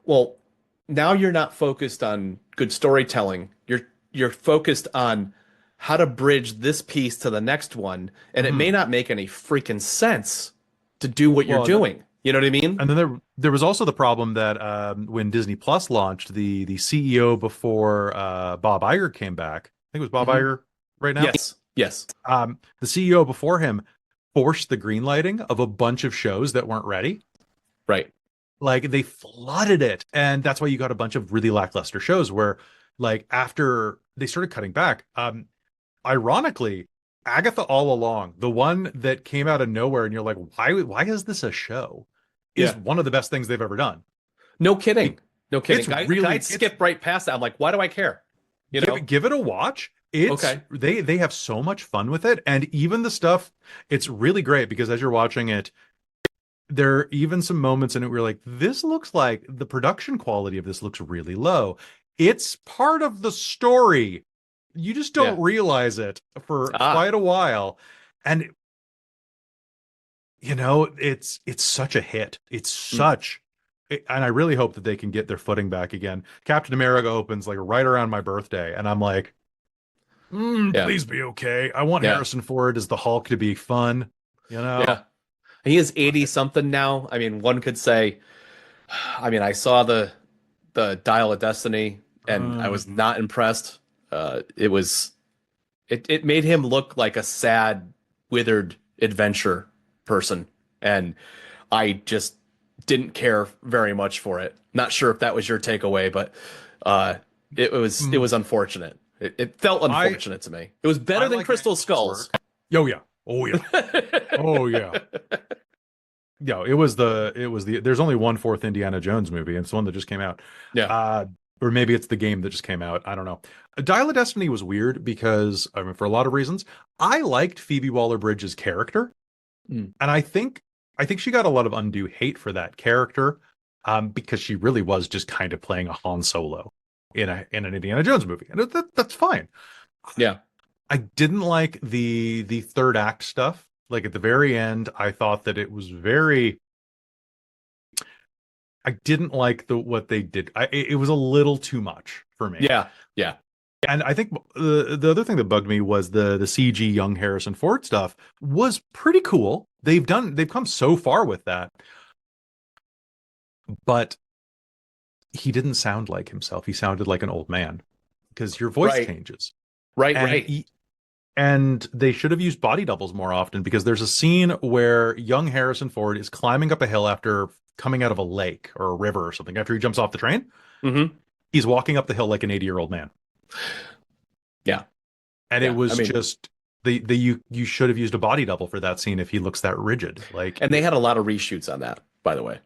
Well, now you're not focused on good storytelling. You're focused on how to bridge this piece to the next one, and it may Hmm. not make any freaking sense to do what you're Well, and doing. You know what I mean? then there was also the problem that when Disney Plus launched, the CEO before Bob Iger came back, I think it was Bob Hmm. Iger right now. Yes. Yes. The CEO before him forced the green lighting of a bunch of shows that weren't ready. Right. Like they flooded it, and that's why you got a bunch of really lackluster shows where, like, after they started cutting back, ironically, Agatha All Along, the one that came out of nowhere, and you're like, why is this a show? Is Yeah. one of the best things they've ever done. No It, kidding. No it's kidding. I'd really it's skip right past that. I'm like, why do I care? You know? give it a watch. It's Okay. they have so much fun with it, and even the stuff, it's really great because as you're watching it, there are even some moments in it where you're like, this looks like the production quality of this looks really low. It's part of the story. You just Yeah. don't realize it for Ah. quite a while. And it's such a hit. Mm. And I really hope that they can get their footing back again. Captain America opens like right around my birthday, and I'm like, Yeah. please be okay. I want Yeah. Harrison Ford as the Hulk to be fun, you know? Yeah. He is 80 something now. I mean, one could say I mean, I saw the Dial of Destiny, and I Uh, was not impressed. It was it made him look like a sad, withered adventure person, and I just didn't care very much for it. Not sure if that was your takeaway, but uh, it was unfortunate. It felt I unfortunate to me. It was I better than like Crystal Mangold's Skulls. work. Oh yeah. Oh yeah. Oh yeah. Yeah, it was the there's only one fourth Indiana Jones movie, and it's the one that just came out. Yeah. Uh or maybe it's the game that just came out. I don't know. Dial of Destiny was weird because I mean for a lot of reasons. I liked Phoebe Waller-Bridge's character, Mm. and I think she got a lot of undue hate for that character because she really was just kind of playing a Han Solo in an Indiana Jones movie. And that's fine. Yeah. I didn't like the third act stuff. Like at the very end, I thought that it was very I didn't like what they did. It was a little too much for me. Yeah. Yeah. And I think the other thing that bugged me was the CG young Harrison Ford stuff was pretty cool. They've come so far with that, but he didn't sound like himself. He sounded like an old man because your voice Right. changes. Right. And Right. and they should have used body doubles more often because there's a scene where young Harrison Ford is climbing up a hill after coming out of a lake or a river or something after he jumps off the train. Mm-hmm. He's walking up the hill like an 80-year-old man. Yeah. And it Yeah. I was mean, just you should have used a body double for that scene if he looks that rigid. Like and they had a lot of reshoots on that, by the way.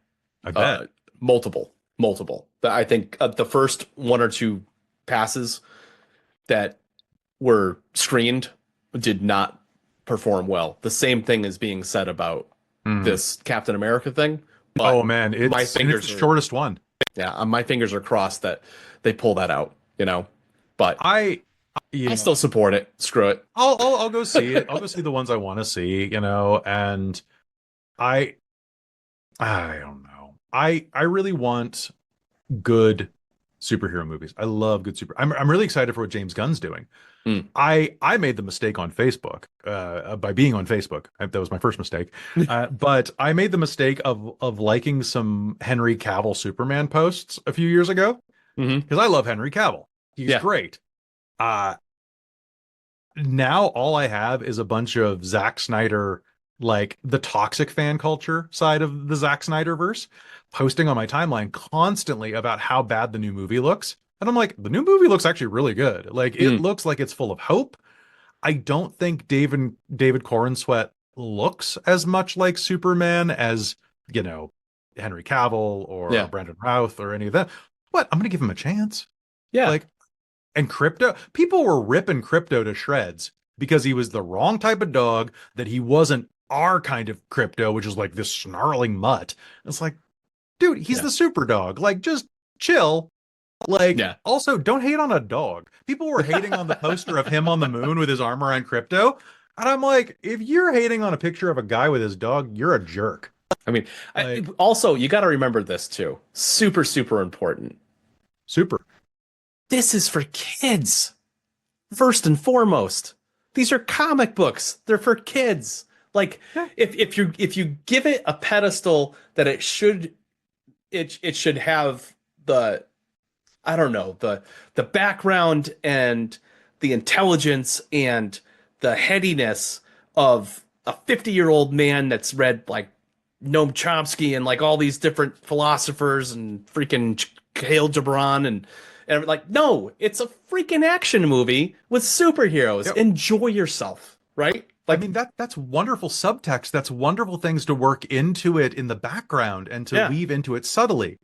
I bet. Multiple. I think the first one or two passes that were screened did not perform well. The same thing is being said about Hmm. this Captain America thing, Oh but man, my it's fingers the are shortest one. yeah, my fingers are crossed that they pull that out, you know. But I I still support it. Screw it. I'll go see it. I'll go see the ones I want to see, and I I don't know. I really want good superhero movies. I love good I'm really excited for what James Gunn's doing. Mm. I made the mistake on Facebook by being on Facebook. That was my first mistake. But I made the mistake of liking some Henry Cavill Superman posts a few years ago Hmm. because I love Henry Cavill. He's Yeah. great. Uh Now all I have is a bunch of Zack Snyder, like the toxic fan culture side of the Zack Snyder verse, posting on my timeline constantly about how bad the new movie looks. And I'm like, the new movie looks actually really good. Like it Mm. looks like it's full of hope. I don't think David Corenswet looks as much like Superman as, Henry Cavill or Yeah. Brandon Routh or any of that. But I'm gonna give him a chance. Yeah. Like, and Crypto, people were ripping Crypto to shreds because he was the wrong type of dog, that he wasn't our kind of Crypto, which is like this snarling mutt. It's like, dude, he's Yeah. the super dog. Like, just chill. Like, Yeah. also, don't hate on a dog. People were hating on the poster of him on the moon with his arm around Crypto. And I'm like, if you're hating on a picture of a guy with his dog, you're a jerk. I mean, Like, also you got to remember this too. Super, super important. super. This is for kids. First and foremost. These are comic books. They're for kids. Like Yeah. if you give it a pedestal that it should have the I don't know, the background and the intelligence and the headiness of a 50-year-old man that's read like Noam Chomsky and like all these different philosophers and freaking Khalil Gibran and like no, it's a freaking action movie with superheroes. Yep. Enjoy yourself, right? I Like mean, that's wonderful subtext. That's wonderful things to work into it in the background and to yeah, weave into it subtly.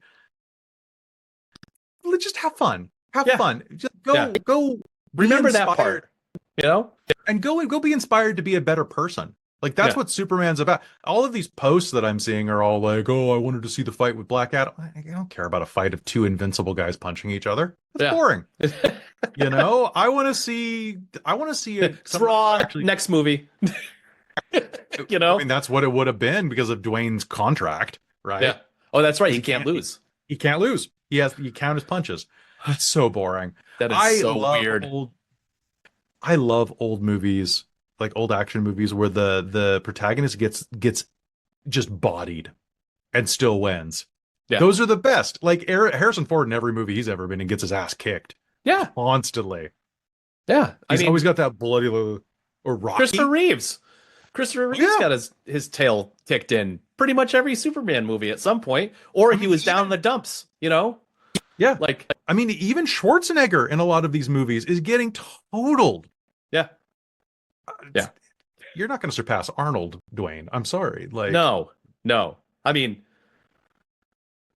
Just have fun. Have yeah, fun. Just yeah. go be Remember that inspired part, you know? and go be inspired to be a better person. Like that's Yeah, what Superman's about. All of these posts that I'm seeing are all like, "Oh, I wanted to see the fight with Black Adam." I don't care about a fight of two invincible guys punching each other. That's yeah. boring. I want to see It's Raw actually. next movie. You I know? mean, that's what it would have been because of Dwayne's contract, right? Yeah. Oh, that's right. Because He can't lose. he can't lose. You count his punches. That's so boring. That is I so love weird. old I love old movies, like old action movies where the protagonist gets just bodied and still wins. Yeah. Those are the best. Like Harrison Ford in every movie he's ever been in gets his ass kicked Yeah. constantly. Yeah. I He's mean, always got that bloody little, or Christopher Rocky. Reeves. Christopher Oh, Reeves yeah. got his tail kicked in pretty much every Superman movie at some point, or I he mean, was down in even the dumps, you know? yeah. Like, I mean, even Schwarzenegger in a lot of these movies is getting totaled. yeah. Yeah. You're not going to surpass Arnold, Dwayne. I'm sorry. Like, No. No. I mean,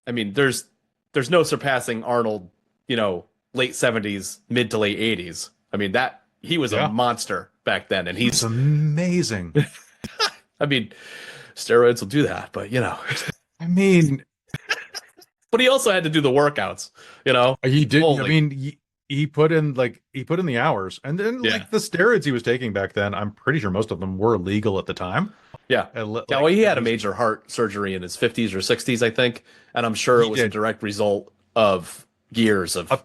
there's no surpassing Arnold, you know, late 70s, mid to late 80s. I mean, that he was a yeah, monster back then, and it's he's amazing. I mean, steroids will do that, but you know. I mean, But he also had to do the workouts, you know. he did. I Holy, mean, he put in the hours, and then yeah, like the steroids he was taking back then. I'm pretty sure most of them were legal at the time. yeah, yeah. Well, Like he at had a least major heart surgery in his 50s or 60s, I think, and I'm sure it he was a did. direct result of years Uh, of.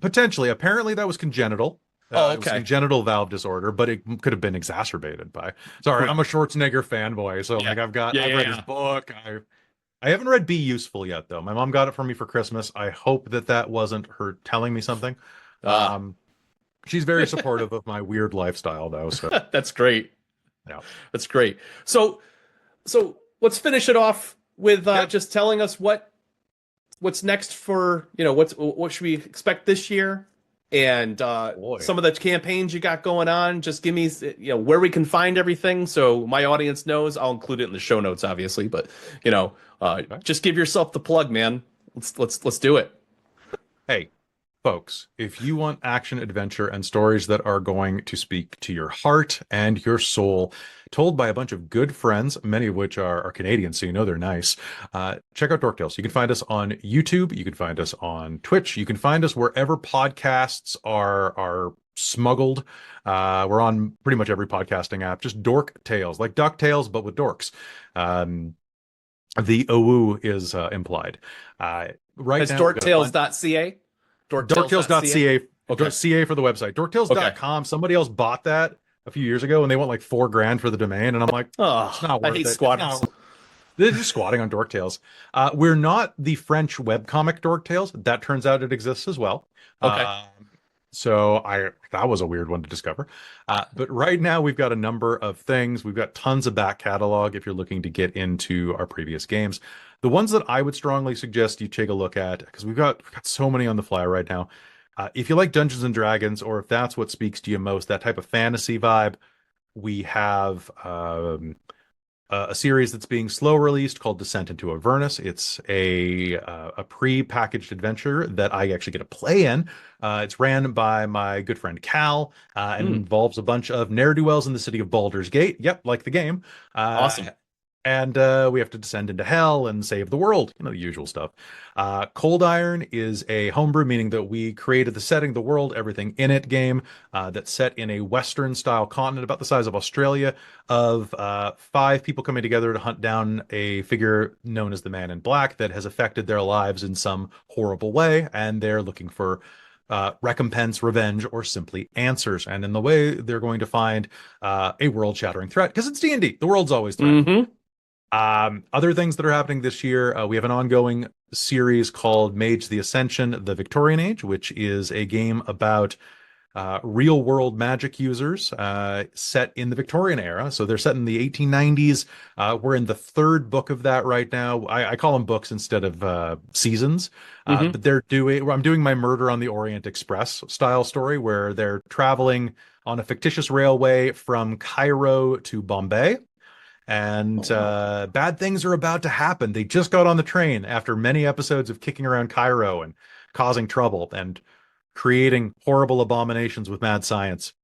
Potentially, apparently, that was congenital. Oh, It was okay. congenital valve disorder, but it could have been exacerbated by. Sorry, I'm a Schwarzenegger fanboy, so Yeah, like yeah, I've yeah, read his yeah. book. I haven't read Be Useful yet, though. My mom got it for me for Christmas. I hope that wasn't her telling me something. Ah, Um, she's very supportive of my weird lifestyle, though. So that's great. yeah, That's great. So let's finish it off with yeah. just telling us what's next for what should we expect this year, and Boy, some of the campaigns you got going on. Just give me where we can find everything so my audience knows. I'll include it in the show notes, obviously, but okay. just give yourself the plug, man. Let's do it. Hey, folks, if you want action, adventure, and stories that are going to speak to your heart and your soul, told by a bunch of good friends, many of which are Canadian, so you know they're nice, check out Dork Tales. You can find us on YouTube. You can find us on Twitch. You can find us wherever podcasts are smuggled. We're on pretty much every podcasting app. Just Dork Tales, like Duck Tales, but with dorks. The OU is implied. Right It's now, we've got a bunch. dorktales.ca. Dorktales.ca. Dorktales.ca, Okay. CA for the website. Okay. Dorktales.com. Somebody else bought that a few years ago and they want like $4,000 for the domain. And I'm like, it's Oh, not I worth hate it. It's squatters. not. They're just squatting on Dork Tales. We're not the French webcomic Dork Tales. That turns out it exists as well. Okay. So that was a weird one to discover. But right now we've got a number of things. We've got tons of back catalog if you're looking to get into our previous games. The ones that I would strongly suggest you take a look at, because we've got so many on the fly right now. If you like Dungeons and Dragons, or if that's what speaks to you most, that type of fantasy vibe, we have a series that's being slow released called Descent into Avernus. It's a pre-packaged adventure that I actually get to play in. It's ran by my good friend Cal, and Hmm. involves a bunch of ne'er-do-wells in the city of Baldur's Gate. Yep, like the game. Awesome. And we have to descend into hell and save the world, the usual stuff. Cold Iron is a homebrew, meaning that we created the setting, the world, everything in it game, that's set in a Western style continent about the size of Australia, of 5 people coming together to hunt down a figure known as the Man in Black that has affected their lives in some horrible way, and they're looking for recompense, revenge, or simply answers. And in the way, they're going to find a world-shattering threat, because it's D&D. The world's always threatened. Mm-hmm. Other things that are happening this year, we have an ongoing series called Mage the Ascension, the Victorian Age, which is a game about real world magic users set in the Victorian era. So they're set in the 1890s. We're in the 3rd book of that right now. I call them books instead of seasons. Mm-hmm. But I'm doing my Murder on the Orient Express style story where they're traveling on a fictitious railway from Cairo to Bombay. And Oh, wow. bad things are about to happen. They just got on the train after many episodes of kicking around Cairo and causing trouble and creating horrible abominations with mad science.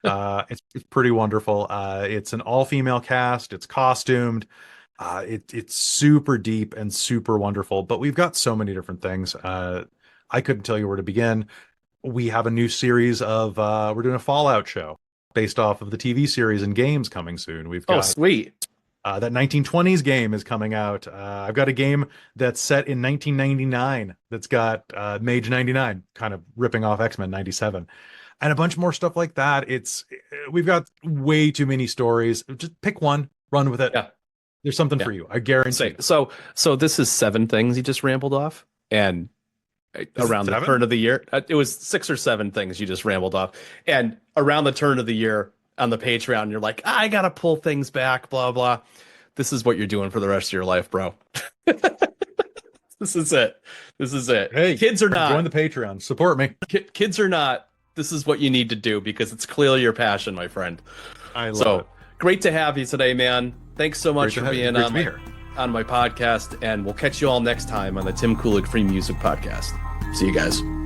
It's pretty wonderful. It's an all-female cast. It's costumed. It's super deep and super wonderful. But we've got so many different things. I couldn't tell you where to begin. We have a new series of we're doing a Fallout show based off of the TV series and games coming soon. We've Oh, got sweet. that 1920s game is coming out. I've got a game that's set in 1999 that's got Mage 99, kind of ripping off X-Men 97, and a bunch more stuff like that. We've got way too many stories. Just pick one, run with it. Yeah. There's something for you. I guarantee. So this is 7 things you just rambled off, and around the turn of the year, it was 6 or 7 things you just rambled off, and around the turn of the year on the Patreon, you're like, I gotta pull things back, blah blah. This is what you're doing for the rest of your life, bro. This is it. This is it. Hey, kids are not. Join the Patreon. Support me. Kids are not. This is what you need to do because it's clearly your passion, my friend. I love it. Great to have you today, man. Thanks so much for being on my podcast, and we'll catch you all next time on the Tim Kulig Free Music Podcast. See you guys.